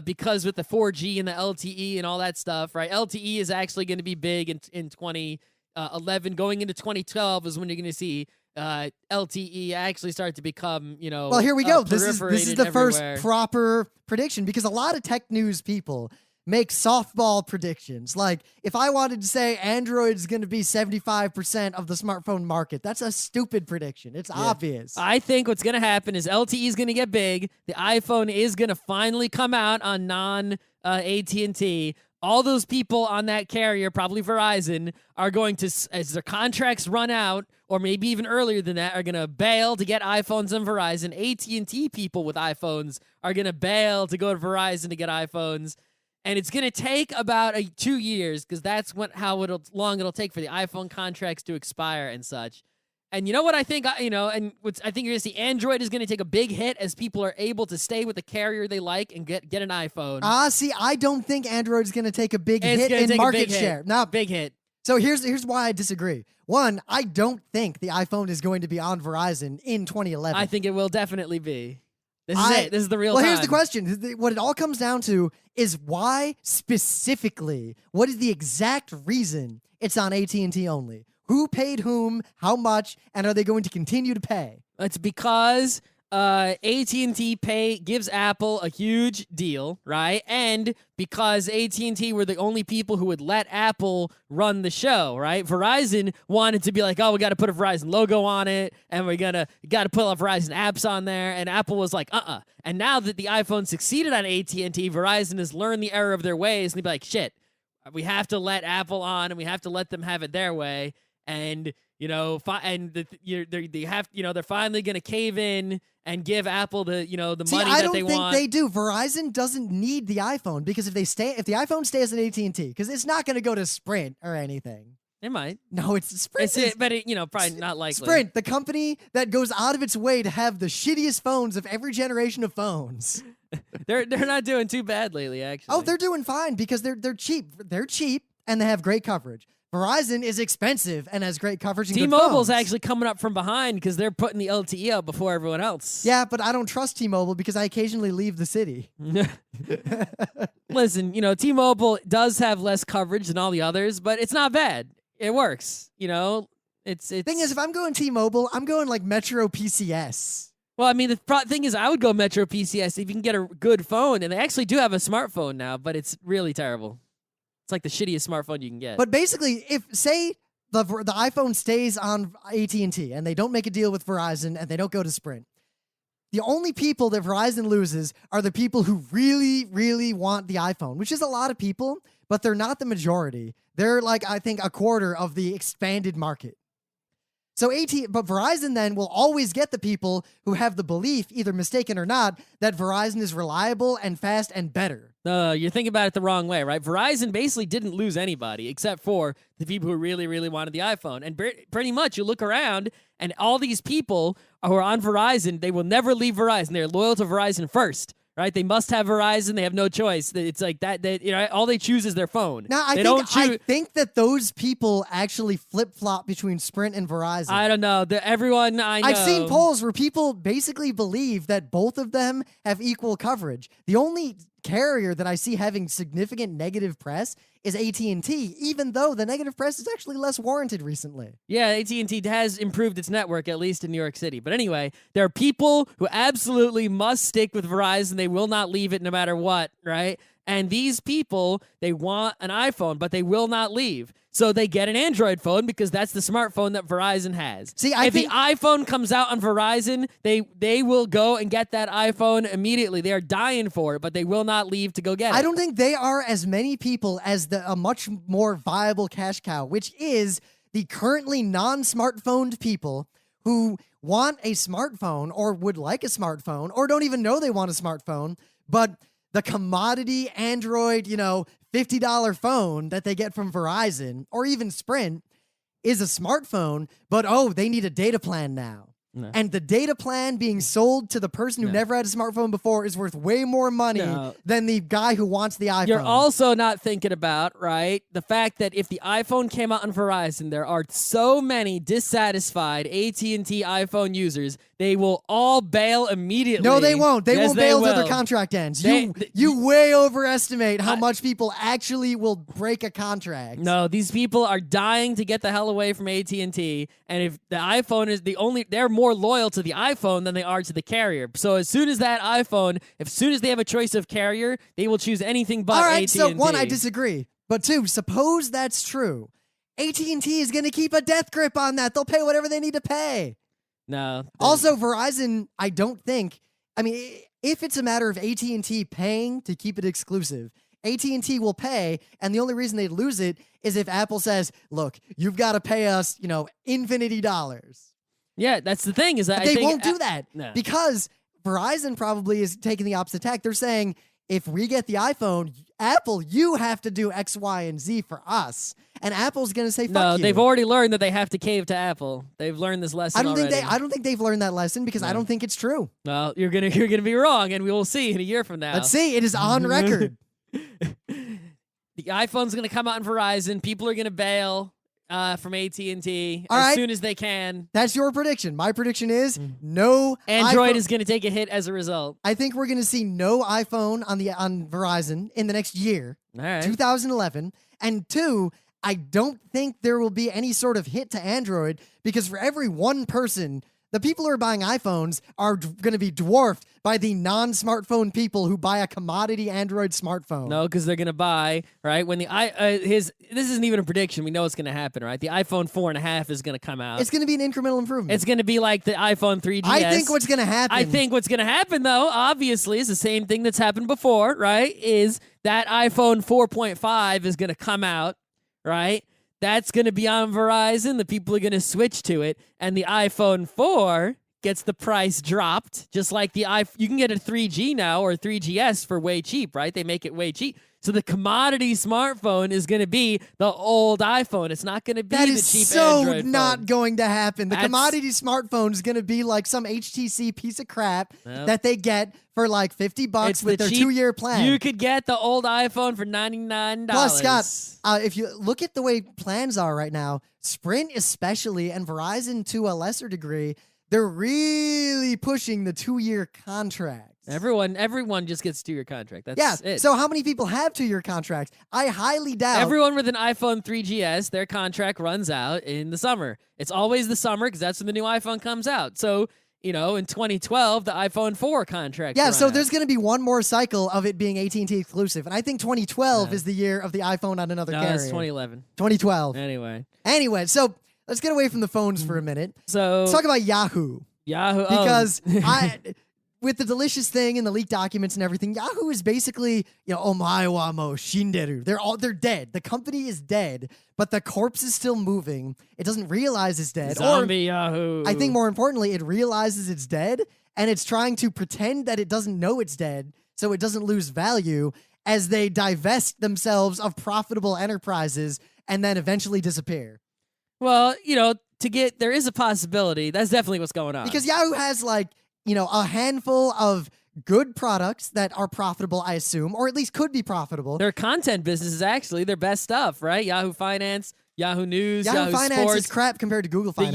Because with the 4G and the LTE and all that stuff, right? LTE is actually going to be big in 2011. Going into 2012 is when you're going to see LTE actually start to become, Well, here we go. This is the everywhere. first proper prediction, because a lot of tech news people make softball predictions. Like, if I wanted to say Android's going to be 75% of the smartphone market, that's a stupid prediction. It's obvious. I think what's going to happen is LTE is going to get big. The iPhone is going to finally come out on non-AT&T. All those people on that carrier, probably Verizon, are going to, as their contracts run out, or maybe even earlier than that, are going to bail to get iPhones on Verizon. AT&T people with iPhones are going to bail to go to Verizon to get iPhones. And it's going to take about 2 years, because that's how long it'll take for the iPhone contracts to expire and such. And you know what I think, I think you're going to see Android is going to take a big hit as people are able to stay with the carrier they like and get an iPhone. See, I don't think Android's going to take a big hit in market share. No, big hit. So here's why I disagree. One, I don't think the iPhone is going to be on Verizon in 2011. I think it will definitely be. This is it. This is the real time. Well, here's the question. What it all comes down to is why specifically, what is the exact reason it's on AT&T only? Who paid whom, how much, and are they going to continue to pay? It's because AT&T gives Apple a huge deal, right? And because AT&T were the only people who would let Apple run the show, right? Verizon wanted to be like, oh, we got to put a Verizon logo on it, and we got to put a Verizon apps on there, and Apple was like, And now that the iPhone succeeded on AT&T, Verizon has learned the error of their ways, and they'd be like, shit, we have to let Apple on, and we have to let them have it their way, and they're finally gonna cave in and give Apple the money that they want. I don't think they do. Verizon doesn't need the iPhone, because if the iPhone stays at AT&T, because it's not going to go to Sprint or anything. It might. No, it's Sprint. Probably not likely. Sprint, the company that goes out of its way to have the shittiest phones of every generation of phones. They're not doing too bad lately, actually. Oh, they're doing fine because they're cheap. They're cheap and they have great coverage. Verizon is expensive and has great coverage and T-Mobile's good phones. actually coming up from behind because they're putting the LTE out before everyone else. Yeah, but I don't trust T-Mobile because I occasionally leave the city. Listen, T-Mobile does have less coverage than all the others, but it's not bad. It works. It's thing is, if I'm going T-Mobile, I'm going like Metro PCS. Well, I mean, the thing is, I would go Metro PCS if you can get a good phone, and they actually do have a smartphone now, but it's really terrible. It's like the shittiest smartphone you can get. But basically, if, say, the iPhone stays on AT&T and they don't make a deal with Verizon and they don't go to Sprint, the only people that Verizon loses are the people who really, really want the iPhone, which is a lot of people, but they're not the majority. They're like, I think, a quarter of the expanded market. So but Verizon then will always get the people who have the belief, either mistaken or not, that Verizon is reliable and fast and better. You're thinking about it the wrong way, right? Verizon basically didn't lose anybody except for the people who really, really wanted the iPhone. And pretty much you look around and all these people who are on Verizon, they will never leave Verizon. They're loyal to Verizon first. Right, they must have Verizon. They have no choice. It's like that. All they choose is their phone. Now, I think that those people actually flip flop between Sprint and Verizon. I don't know. Everyone I know. I've seen polls where people basically believe that both of them have equal coverage. The only carrier that I see having significant negative press is AT&T, even though the negative press is actually less warranted recently. Yeah, AT&T has improved its network, at least in New York City. But anyway, there are people who absolutely must stick with Verizon. They will not leave it no matter what, right? And these people, they want an iPhone, but they will not leave. So they get an Android phone because that's the smartphone that Verizon has. See, if the iPhone comes out on Verizon, they will go and get that iPhone immediately. They are dying for it, but they will not leave to go get it. I don't think they are as many people as a much more viable cash cow, which is the currently non-smartphoned people who want a smartphone or would like a smartphone or don't even know they want a smartphone, but the commodity Android, $50 phone that they get from Verizon or even Sprint is a smartphone, but they need a data plan now. No. And the data plan being sold to the person who never had a smartphone before is worth way more money than the guy who wants the iPhone. You're also not thinking about, right, the fact that if the iPhone came out on Verizon, there are so many dissatisfied AT&T iPhone users, they will all bail immediately. No, they won't. They yes, won't bail will. till their contract ends. You way overestimate how much people actually will break a contract. No, these people are dying to get the hell away from AT&T, and if the iPhone is they're more loyal to the iPhone than they are to the carrier. So as soon as they have a choice of carrier, they will choose anything but AT&T. All right, so one, I disagree. But two, suppose that's true. AT&T is going to keep a death grip on that. They'll pay whatever they need to pay. No. Also, Verizon, I don't think, if it's a matter of AT&T paying to keep it exclusive, AT&T will pay, and the only reason they'd lose it is if Apple says, look, you've got to pay us, infinity dollars. Yeah, that's the thing is that they won't do that because Verizon probably is taking the opposite tack. They're saying, if we get the iPhone, Apple, you have to do X, Y, and Z for us. And Apple's going to say, fuck you. No, they've already learned that they have to cave to Apple. They've learned this lesson already. I don't think they've learned that lesson because I don't think it's true. Well, you're gonna be wrong, and we will see in a year from now. Let's see. It is on record. The iPhone's going to come out on Verizon. People are going to bail from AT&T soon as they can. That's your prediction. My prediction is no Android is going to take a hit as a result. I think we're going to see no iPhone on Verizon in the next year, all right. 2011. And two, I don't think there will be any sort of hit to Android because for every one person, the people who are buying iPhones are going to be dwarfed by the non-smartphone people who buy a commodity Android smartphone. No, because they're going to buy, right? When this isn't even a prediction. We know it's going to happen, right? The iPhone 4.5 is going to come out. It's going to be an incremental improvement. It's going to be like the iPhone 3GS. I think what's going to happen, though, obviously, is the same thing that's happened before, right? Is that iPhone 4.5 is going to come out, right? That's going to be on Verizon. The people are going to switch to it. And the iPhone 4 gets the price dropped. Just like the you can get a 3G now or a 3GS for way cheap, right? They make it way cheap. So the commodity smartphone is going to be the old iPhone. It's not going to be the cheap Android phone. That is so not going to happen. The commodity smartphone is going to be like some HTC piece of crap that they get for like $50 with their 2-year plan. You could get the old iPhone for $99. Plus, Scott, if you look at the way plans are right now, Sprint especially and Verizon to a lesser degree, they're really pushing the 2-year contract. Everyone just gets a 2-year contract. That's it. So how many people have 2-year contracts? I highly doubt. Everyone with an iPhone 3GS, their contract runs out in the summer. It's always the summer because that's when the new iPhone comes out. So, in 2012, the iPhone 4 contract. Yeah, so there's going to be one more cycle of it being AT&T exclusive. And I think 2012 is the year of the iPhone on another carrier. No, it's 2011. 2012. Anyway, so let's get away from the phones for a minute. So let's talk about Yahoo. Because with the delicious thing and the leaked documents and everything, Yahoo is basically, omae wa mo shinderu. They're dead. The company is dead, but the corpse is still moving. It doesn't realize it's dead. Zombie Yahoo. I think more importantly, it realizes it's dead, and it's trying to pretend that it doesn't know it's dead so it doesn't lose value as they divest themselves of profitable enterprises and then eventually disappear. Well, there is a possibility. That's definitely what's going on. Because Yahoo has a handful of good products that are profitable, I assume, or at least could be profitable. Their content business is actually their best stuff, right? Yahoo Finance, Yahoo News, Yahoo Finance Sports. is crap compared to Google Finance.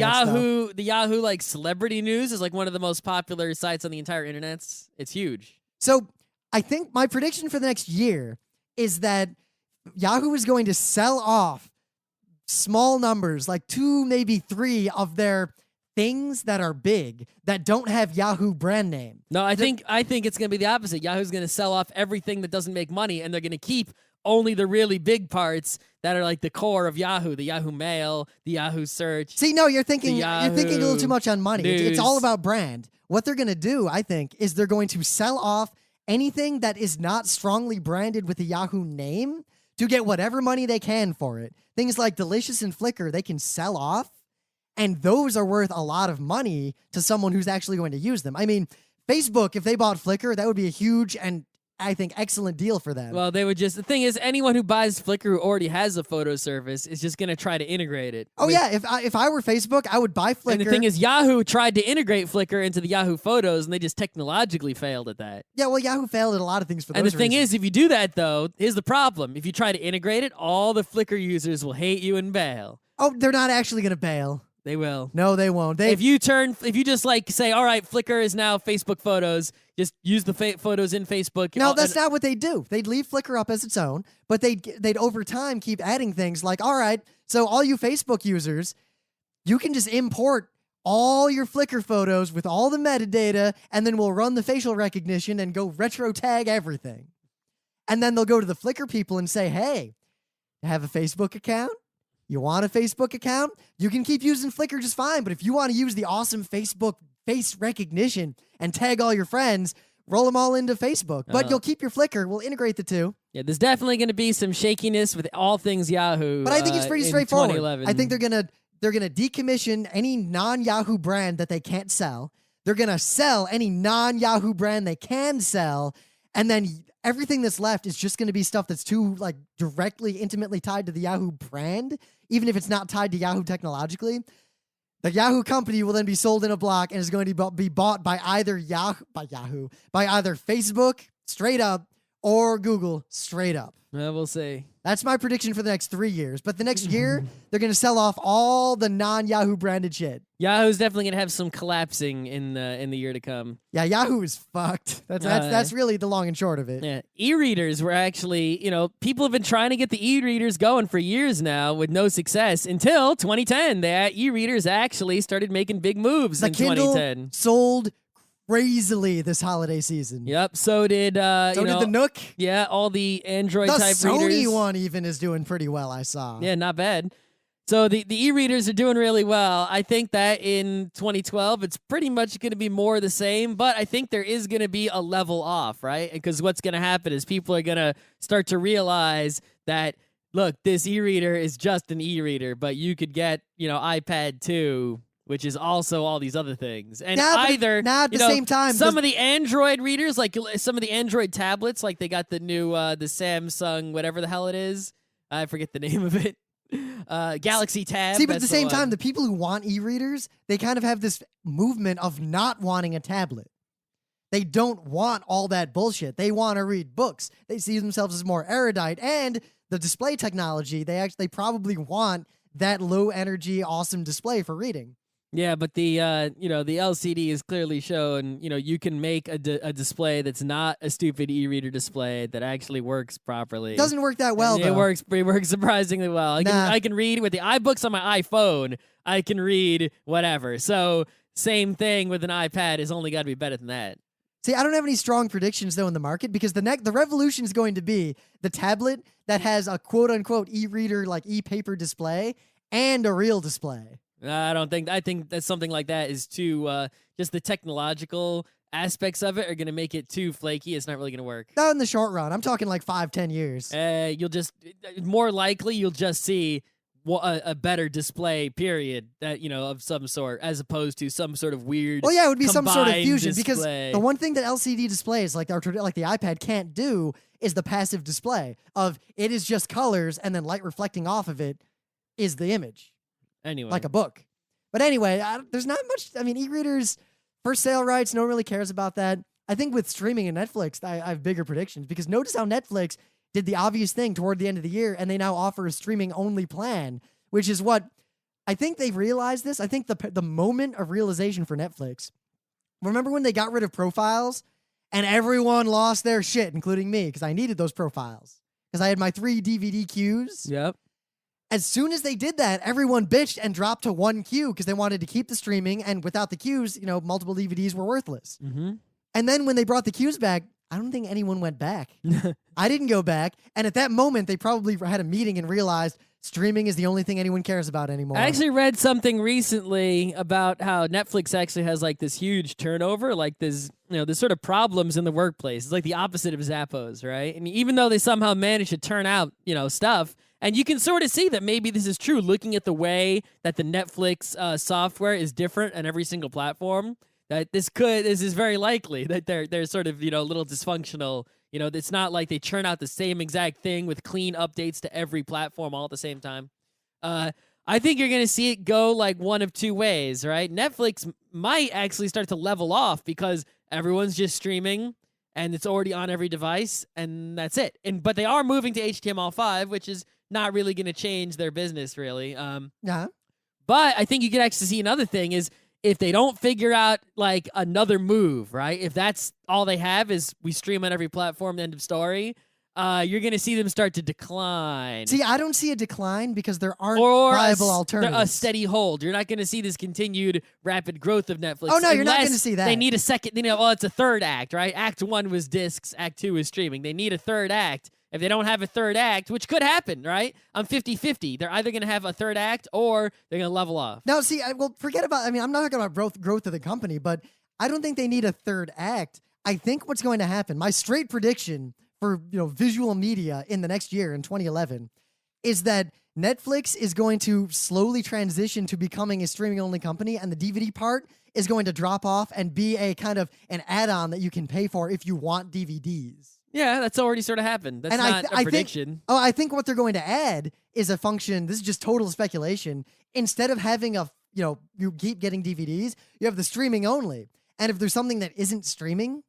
The Yahoo like celebrity news is like one of the most popular sites on the entire internet. It's huge. So I think my prediction for the next year is that Yahoo is going to sell off small numbers, like 2, maybe 3 of their things that are big that don't have Yahoo brand name. No, I think it's going to be the opposite. Yahoo's going to sell off everything that doesn't make money, and they're going to keep only the really big parts that are like the core of Yahoo, the Yahoo Mail, the Yahoo Search. See, no, you're thinking a little too much on money. It's all about brand. What they're going to do, I think, is they're going to sell off anything that is not strongly branded with a Yahoo name to get whatever money they can for it. Things like Delicious and Flickr, they can sell off. And those are worth a lot of money to someone who's actually going to use them. I mean, Facebook, if they bought Flickr, that would be a huge and I think, excellent deal for them. Well, they would just, the thing is, anyone who buys Flickr who already has a photo service is just going to try to integrate it. Oh, yeah. If I were Facebook, I would buy Flickr. And the thing is, Yahoo tried to integrate Flickr into the Yahoo Photos, and they just technologically failed at that. Yeah, well, Yahoo failed at a lot of things for those And the thing reasons. is, if you do that, though, here's the problem. If you try to integrate it, all the Flickr users will hate you and bail. Oh, they're not actually going to bail. They will. No, they won't. If you just like say, all right, Flickr is now Facebook Photos, just use the photos in Facebook. No, that's not what they'd do. They'd leave Flickr up as its own, but they'd over time keep adding things like, all right, so all you Facebook users, you can just import all your Flickr photos with all the metadata, and then we'll run the facial recognition and go retro tag everything. And then they'll go to the Flickr people and say, hey, have a Facebook account? You want a Facebook account? You can keep using Flickr just fine, but if you want to use the awesome Facebook face recognition and tag all your friends, roll them all into Facebook. But you'll keep your Flickr. We'll integrate the two. Yeah, there's definitely going to be some shakiness with all things Yahoo. But I think it's pretty straightforward. 2011. I think they're gonna decommission any non-Yahoo brand that they can't sell. They're gonna sell any non-Yahoo brand they can sell, and then everything that's left is just gonna be stuff that's too like directly, intimately tied to the Yahoo brand, even if it's not tied to Yahoo technologically. The Yahoo company will then be sold in a block and is going to be bought by either either Facebook straight up or Google straight up. Well, we'll see. That's my prediction for the next 3 years. But the next year, they're going to sell off all the non-Yahoo branded shit. Yahoo's definitely going to have some collapsing in the year to come. Yeah, Yahoo is fucked. That's really the long and short of it. Yeah, e-readers were actually, people have been trying to get the e-readers going for years now with no success until 2010. The e-readers actually started making big moves in Kindle 2010. Sold crazily this holiday season. Yep, so did the Nook. Yeah, all the Android The type Sony readers. one even is doing pretty well, I saw. Yeah, not bad. So the e-readers are doing really well. I think that in 2012, it's pretty much going to be more of the same, but I think there is going to be a level off, right? Because what's going to happen is people are going to start to realize that, look, this e-reader is just an e-reader, but you could get, iPad 2, which is also all these other things. And at the same time, some of the Android readers, like some of the Android tablets, like they got the new, the Samsung, whatever the hell it is. I forget the name of it. Galaxy Tab. See, but at the same time, the people who want e-readers, they kind of have this movement of not wanting a tablet. They don't want all that bullshit. They want to read books. They see themselves as more erudite, and the display technology, they probably want that low energy, awesome display for reading. Yeah, but the the LCD is clearly shown. You can make a display that's not a stupid e-reader display that actually works properly. Doesn't work that well, though. It works surprisingly well. I can read with the iBooks on my iPhone. I can read whatever. So same thing with an iPad is only got to be better than that. See, I don't have any strong predictions though in the market because the revolution is going to be the tablet that has a quote unquote e-reader like e-paper display and a real display. I think that something like that is too, just the technological aspects of it are going to make it too flaky. It's not really going to work. Not in the short run. I'm talking like 5-10 years. More likely you'll just see a better display, period, that, of some sort, as opposed to some sort of weird. Well, yeah, it would be some sort of fusion display. because the one thing that LCD displays, like the iPad, can't do is the passive display of it is just colors and then light reflecting off of it is the image. Anyway. Like a book. But anyway, there's not much. I mean, e-readers, first sale rights, no one really cares about that. I think with streaming and Netflix, I have bigger predictions because notice how Netflix did the obvious thing toward the end of the year and they now offer a streaming-only plan, which is what I think they've realized this. I think the moment of realization for Netflix, remember when they got rid of profiles and everyone lost their shit, including me, because I needed those profiles because I had my 3 DVD queues. Yep. As soon as they did that, everyone bitched and dropped to 1 queue because they wanted to keep the streaming, and without the queues, multiple DVDs were worthless. Mm-hmm. And then when they brought the queues back, I don't think anyone went back. I didn't go back, and at that moment, they probably had a meeting and realized streaming is the only thing anyone cares about anymore. I actually read something recently about how Netflix actually has like this huge turnover, like this, there's sort of problems in the workplace. It's like the opposite of Zappos, right? And even though they somehow manage to turn out, stuff, and you can sort of see that maybe this is true looking at the way that the Netflix software is different on every single platform, that this is very likely that they're sort of, a little dysfunctional You know, it's not like they churn out the same exact thing with clean updates to every platform all at the same time. I think you're going to see it go like one of two ways, right? Netflix might actually start to level off because everyone's just streaming and it's already on every device, and that's it. But they are moving to HTML5, which is not really going to change their business, really. Yeah. But I think you could actually see another thing is if they don't figure out like another move, right? If that's all they have is we stream on every platform, end of story, you're going to see them start to decline. See, I don't see a decline because there aren't or viable alternatives. A steady hold. You're not going to see this continued rapid growth of Netflix. Oh, no, you're not going to see that. They need a second, well, it's a third act, right? Act 1 was discs, Act 2 is streaming. They need a third act. If they don't have a third act, which could happen, right? I'm 50-50. They're either going to have a third act or they're going to level off. No, see, forget about, I'm not talking about growth of the company, but I don't think they need a third act. I think what's going to happen, my straight prediction for visual media in the next year, in 2011, is that Netflix is going to slowly transition to becoming a streaming-only company, and the DVD part is going to drop off and be a kind of an add-on that you can pay for if you want DVDs. Yeah, that's already sort of happened. That's not a prediction. I think what they're going to add is a function. This is just total speculation. Instead of having you keep getting DVDs, you have the streaming only. And if there's something that isn't streaming,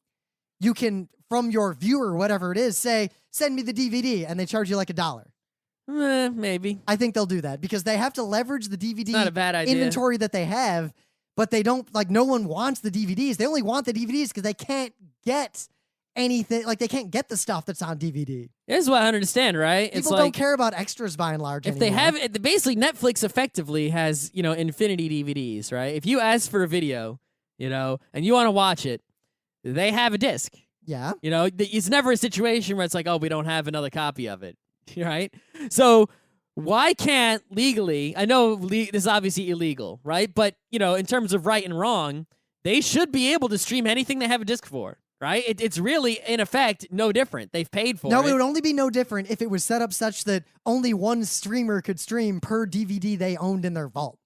you can, from your viewer, whatever it is, say, send me the DVD, and they charge you like $1. Maybe. I think they'll do that because they have to leverage the DVD not a bad idea. inventory that they have, but they don't, no one wants the DVDs. They only want the DVDs because they can't get anything, they can't get the stuff that's on DVD. Here's what I understand, right? People don't care about extras by and large if anymore. they have it, basically Netflix effectively has, infinity DVDs, right? If you ask for a video, and you want to watch it, they have a disc. Yeah. It's never a situation where it's like, oh, we don't have another copy of it, right? So why can't legally, I know this is obviously illegal, right? But, in terms of right and wrong, they should be able to stream anything they have a disc for. Right? It's really, in effect, no different. They've paid for it. No, it would only be no different if it was set up such that only one streamer could stream per DVD they owned in their vault.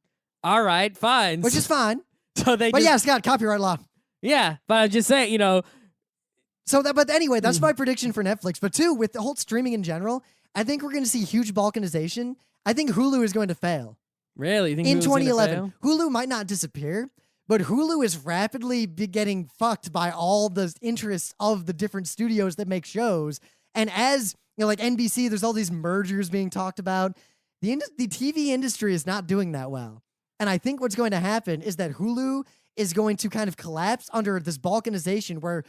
All right, fine. Which is fine. But yeah, Scott, copyright law. Yeah, but I'm just saying, But anyway, that's my prediction for Netflix. But two, with the whole streaming in general, I think we're going to see huge balkanization. I think Hulu is going to fail. Really? You think in Hulu's 2011, gonna fail? Hulu might not disappear. But Hulu is rapidly getting fucked by all the interests of the different studios that make shows. And as, like NBC, there's all these mergers being talked about. The TV industry is not doing that well. And I think what's going to happen is that Hulu is going to kind of collapse under this balkanization where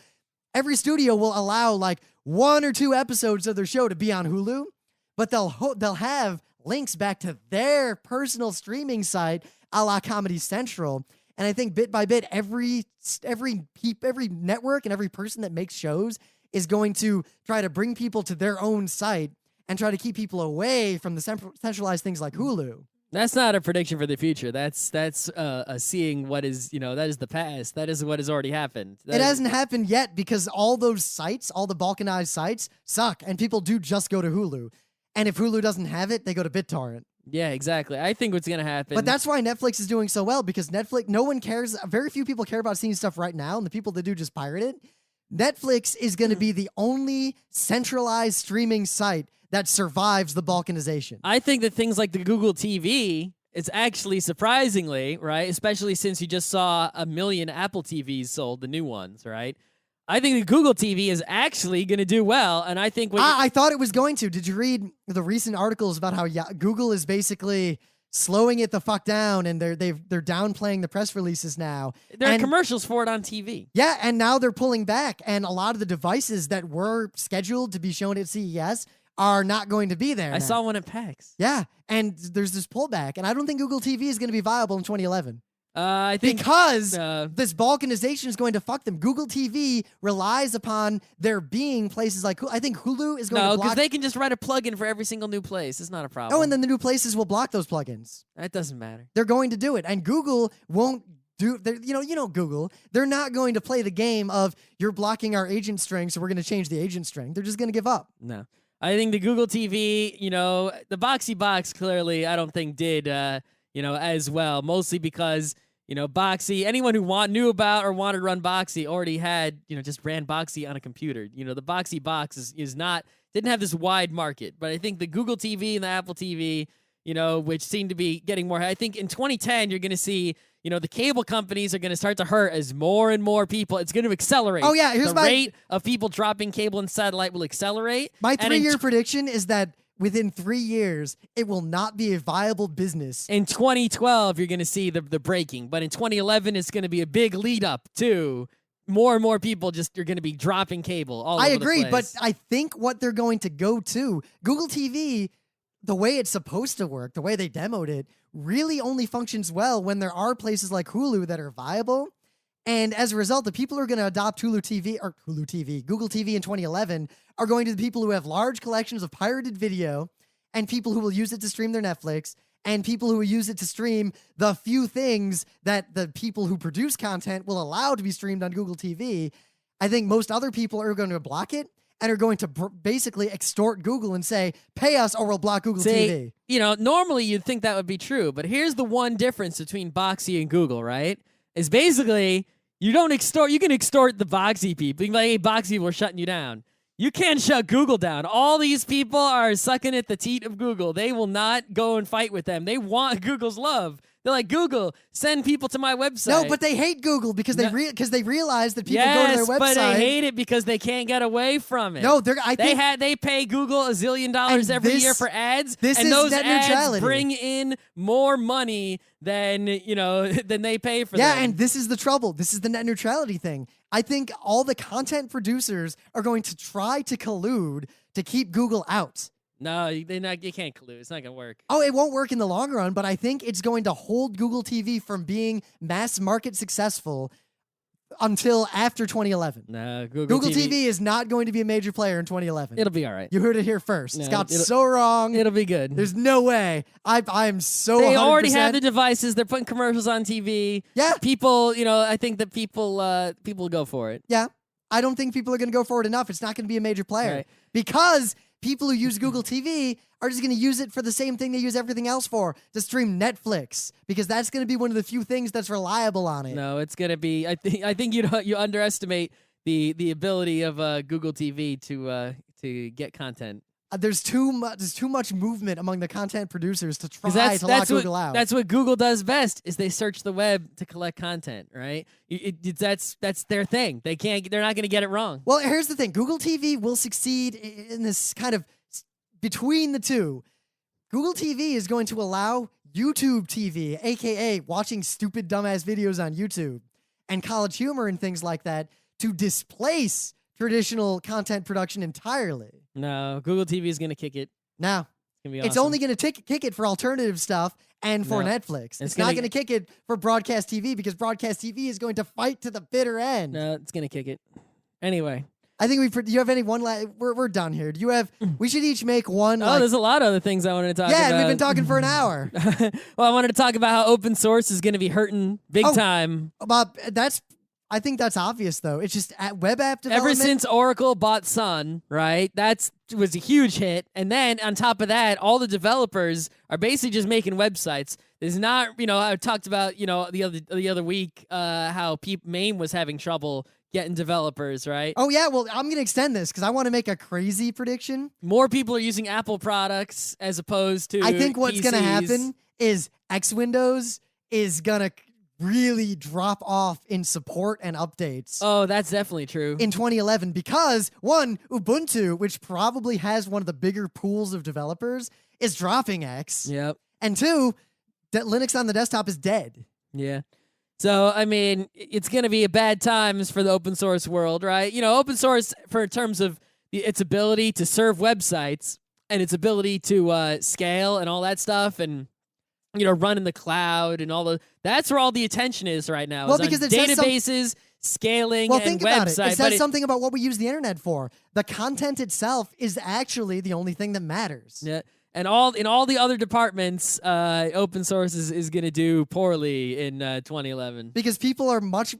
every studio will allow 1 or 2 episodes of their show to be on Hulu, but they'll have links back to their personal streaming site a la Comedy Central. And I think bit by bit, every network and every person that makes shows is going to try to bring people to their own site and try to keep people away from the centralized things like Hulu. That's not a prediction for the future. That's seeing what is, that is the past. That is what has already happened. It hasn't happened yet because all those sites, all the balkanized sites, suck. And people do just go to Hulu. And if Hulu doesn't have it, they go to BitTorrent. Yeah, exactly. I think what's going to happen. But that's why Netflix is doing so well, because Netflix, no one cares. Very few people care about seeing stuff right now, and the people that do just pirate it. Netflix is going to be the only centralized streaming site that survives the balkanization. I think that things like the Google TV, it's actually surprisingly, right, especially since you just saw 1 million Apple TVs sold, the new ones, right? I think the Google TV is actually going to do well, and I think I thought it was going to. Did you read the recent articles about how Google is basically slowing it the fuck down, and they're downplaying the press releases now? There are commercials for it on TV. Yeah, and now they're pulling back, and a lot of the devices that were scheduled to be shown at CES are not going to be there. I saw one at PAX. Yeah, and there's this pullback, and I don't think Google TV is going to be viable in 2011. I think because this balkanization is going to fuck them. Google TV relies upon there being places like I think Hulu is going to block. No, because they can just write a plugin for every single new place. It's not a problem. Oh, and then the new places will block those plugins. That doesn't matter. They're going to do it, and Google won't do. Google. They're not going to play the game of you're blocking our agent string, so we're going to change the agent string. They're just going to give up. No, I think the Google TV, the Boxy Box clearly, I don't think did, as well. Mostly because Boxy, anyone who knew about or wanted to run Boxy already had, just ran Boxy on a computer. The Boxy box didn't have this wide market. But I think the Google TV and the Apple TV, which seem to be getting more, I think in 2010, you're going to see, the cable companies are going to start to hurt as more and more people. It's going to accelerate. Oh, yeah. Here's the rate of people dropping cable and satellite will accelerate. My 3-year prediction is that within 3 years, it will not be a viable business. In 2012, you're going to see the breaking. But in 2011, it's going to be a big lead up to more and more people are going to be dropping cable all over the place. I agree, but I think what they're going to go to, Google TV, the way it's supposed to work, the way they demoed it, really only functions well when there are places like Hulu that are viable. And as a result, the people who are going to adopt Google TV in 2011 are going to the people who have large collections of pirated video and people who will use it to stream their Netflix and people who will use it to stream the few things that the people who produce content will allow to be streamed on Google TV. I think most other people are going to block it and are going to basically extort Google and say, pay us or we'll block Google TV. Normally you'd think that would be true, but here's the one difference between Boxy and Google, right? Is basically you can extort the Boxy people. You can be like, hey, Boxy, we're shutting you down. You can't shut Google down. All these people are sucking at the teat of Google. They will not go and fight with them. They want Google's love. They're like, Google, send people to my website. No, but they hate Google because they realize that people go to their website. But they hate it because they can't get away from it. No, they pay Google $1 zillion every year for ads. And those net ads neutrality. Bring in more money than they pay for them. Yeah, and this is the trouble. This is the net neutrality thing. I think all the content producers are going to try to collude to keep Google out. No, you can't collude. It's not going to work. Oh, it won't work in the long run, but I think it's going to hold Google TV from being mass market successful until after 2011. No, Google TV is not going to be a major player in 2011. It'll be all right. You heard it here first. No, Scott's so wrong. It'll be good. There's no way. I'm so They 100%. already have the devices. They're putting commercials on TV. Yeah. People, I think that people will go for it. Yeah. I don't think people are going to go for it enough. It's not going to be a major player. Right. Because people who use Google TV are just going to use it for the same thing they use everything else for, to stream Netflix, because that's going to be one of the few things that's reliable on it. No, it's going to be. I think you underestimate the ability of Google TV to get content. There's too much movement among the content producers to try to lock Google out. That's what Google does best, is they search the web to collect content, right? That's their thing. They're not going to get it wrong. Well, here's the thing. Google TV will succeed in this kind of between the two. Google TV is going to allow YouTube TV, aka watching stupid dumbass videos on YouTube and College Humor and things like that, to displace traditional content production entirely. No, Google TV is going to kick it. No. It's awesome. Only going to kick it for alternative stuff and for Netflix. It's not going to kick it for broadcast TV, because broadcast TV is going to fight to the bitter end. No, it's going to kick it. Anyway. I think do you have any one we're done here. Do you have, we should each make one. There's a lot of other things I wanted to talk about. Yeah, we've been talking for an hour. Well, I wanted to talk about how open source is going to be hurting big time. I think that's obvious, though. It's just at web app development. Ever since Oracle bought Sun, right? That was a huge hit. And then on top of that, all the developers are basically just making websites. There's not, I talked about, the other week how MAME was having trouble getting developers, right? Oh, yeah. Well, I'm going to extend this because I want to make a crazy prediction. More people are using Apple products as opposed to I think what's going to PCs. happen is X Windows is going to really drop off in support and updates. Oh, that's definitely true. In 2011, because one, Ubuntu, which probably has one of the bigger pools of developers, is dropping X. Yep. And two, that Linux on the desktop is dead. Yeah. So, I mean, it's going to be a bad times for the open source world, right? Open source in terms of its ability to serve websites and its ability to scale and all that stuff, and run in the cloud and that's where all the attention is right now. Well, because it databases, scaling, well, and think websites. About it. It says something about what we use the internet for. The content itself is actually the only thing that matters. Yeah. And in all the other departments, open source is going to do poorly in 2011. Because people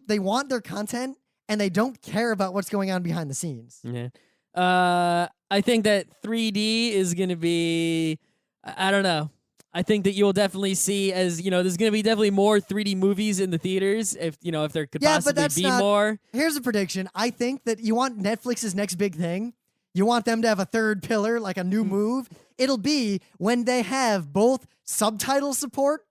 they want their content and they don't care about what's going on behind the scenes. Yeah. I think that 3D is going to be, I don't know. I think that you'll definitely see as, there's going to be definitely more 3D movies in the theaters if there could possibly be more. Here's a prediction. I think that you want Netflix's next big thing. You want them to have a third pillar, like a new move. It'll be when they have both subtitle support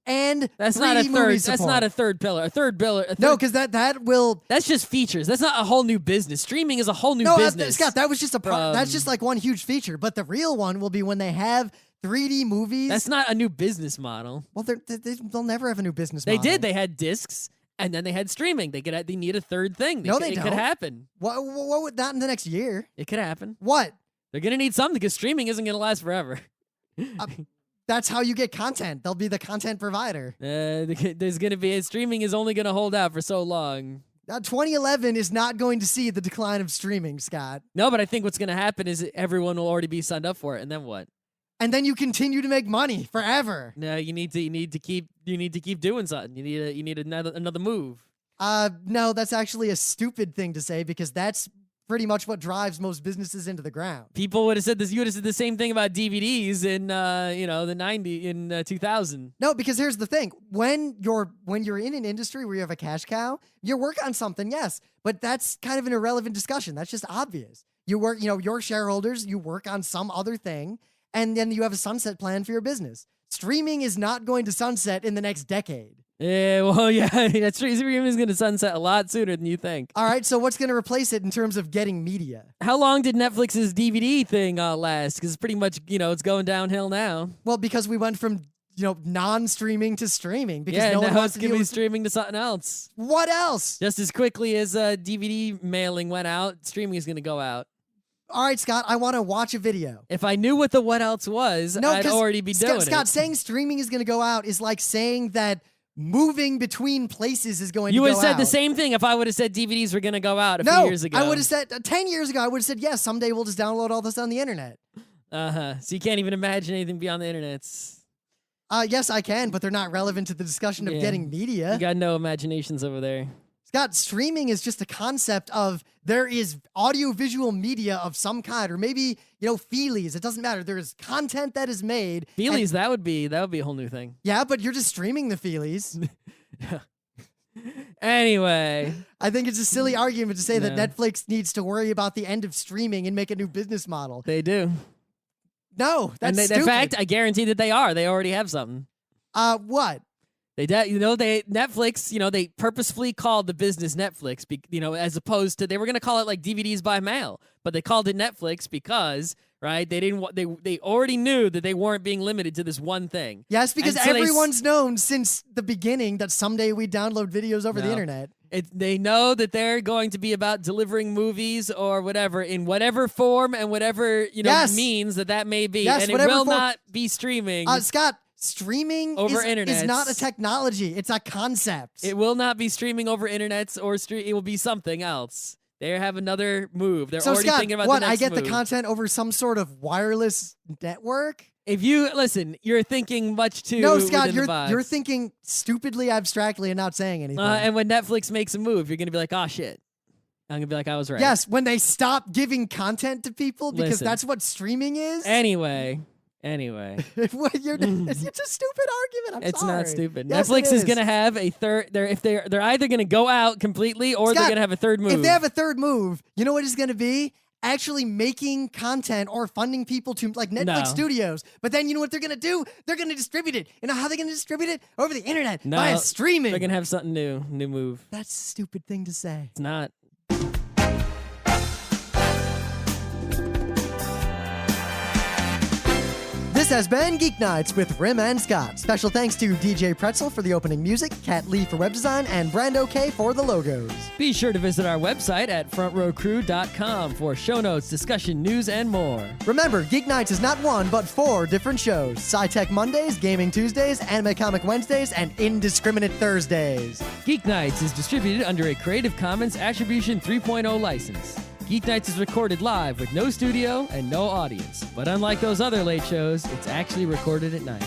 and that's 3D not a third. support. That's not a third pillar. A third pillar. No, because that will. That's just features. That's not a whole new business. Streaming is a whole new business. Scott, that was just a part. That's just like one huge feature. But the real one will be when they have 3D movies. That's not a new business model. Well, they'll never have a new business model. They did. They had discs, and then they had streaming. They need a third thing. They don't. It could happen. What would not in the next year? It could happen. What? They're gonna need something because streaming isn't gonna last forever. That's how you get content. They'll be the content provider. There's gonna be streaming is only gonna hold out for so long. 2011 is not going to see the decline of streaming, Scott. No, but I think what's gonna happen is everyone will already be signed up for it, and then what? And then you continue to make money forever. No, you need to keep doing something. You need another move. No, that's actually a stupid thing to say because that's pretty much what drives most businesses into the ground. People would have said this. You would have said the same thing about DVDs in the 90s in 2000. No, because here's the thing: when you're in an industry where you have a cash cow, you work on something, yes, but that's kind of an irrelevant discussion. That's just obvious. You work, your shareholders, you work on some other thing, and then you have a sunset plan for your business. Streaming is not going to sunset in the next decade. Yeah, well, yeah, that's true. Streaming is going to sunset a lot sooner than you think. All right, so what's going to replace it in terms of getting media? How long did Netflix's DVD thing last? Because pretty much, it's going downhill now. Well, because we went from, non-streaming to streaming. Because no one wants to be with streaming to something else. What else? Just as quickly as DVD mailing went out, streaming is going to go out. All right, Scott, I want to watch a video. If I knew what the what else was, I'd already be doing it. Scott, saying streaming is going to go out is like saying that moving between places is going to go out. You would have said the same thing if I would have said DVDs were going to go out a few years ago. I would have said 10 years ago, I would have said, yes, someday we'll just download all this on the internet. So you can't even imagine anything beyond the internet. Yes, I can, but they're not relevant to the discussion of getting media. You got no imaginations over there. Scott, streaming is just a concept of there is audio-visual media of some kind, or maybe, feelies. It doesn't matter. There is content that is made. Feelies, that would be a whole new thing. Yeah, but you're just streaming the feelies. Anyway. I think it's a silly argument to say that Netflix needs to worry about the end of streaming and make a new business model. They do. No, that's stupid. In fact, I guarantee that they are. They already have something. What? Netflix, they purposefully called the business Netflix, as opposed to, they were going to call it like DVDs by mail, but they called it Netflix because, right, they already knew that they weren't being limited to this one thing. Yes, because everyone's known since the beginning that someday we download videos over the internet. They know that they're going to be about delivering movies or whatever in whatever form and whatever, means that may be. Yes, and it will not be streaming. Scott, streaming is not a technology. It's a concept. It will not be streaming over internets or it will be something else. They have another move. They're already thinking about the next I get move. the content over some sort of wireless network? If you listen, you're thinking much too. No, Scott, you're thinking stupidly abstractly and not saying anything. And when Netflix makes a move, you're gonna be like, "Oh shit." I'm gonna be like, I was right. Yes, when they stop giving content to people because that's what streaming is. Anyway. It's a stupid argument. It's sorry. Not stupid. Yes, Netflix is gonna have a third. They're either gonna go out completely or they're gonna have a third move. If they have a third move, you know what it's gonna be? Actually making content or funding people to like Netflix Studios. But then you know what they're gonna do? They're gonna distribute it. You know how they're gonna distribute it? Over the internet via streaming. They're gonna have something new move. That's a stupid thing to say. It's not. This has been Geeknights with Rim and Scott. Special thanks to DJ Pretzel for the opening music, Kat Lee for web design, and Brando K for the logos. Be sure to visit our website at frontrowcrew.com for show notes, discussion, news, and more. Remember, Geeknights is not one, but 4 different shows. Sci-Tech Mondays, Gaming Tuesdays, Anime Comic Wednesdays, and Indiscriminate Thursdays. Geeknights is distributed under a Creative Commons Attribution 3.0 license. Geeknights is recorded live with no studio and no audience. But unlike those other late shows, it's actually recorded at night.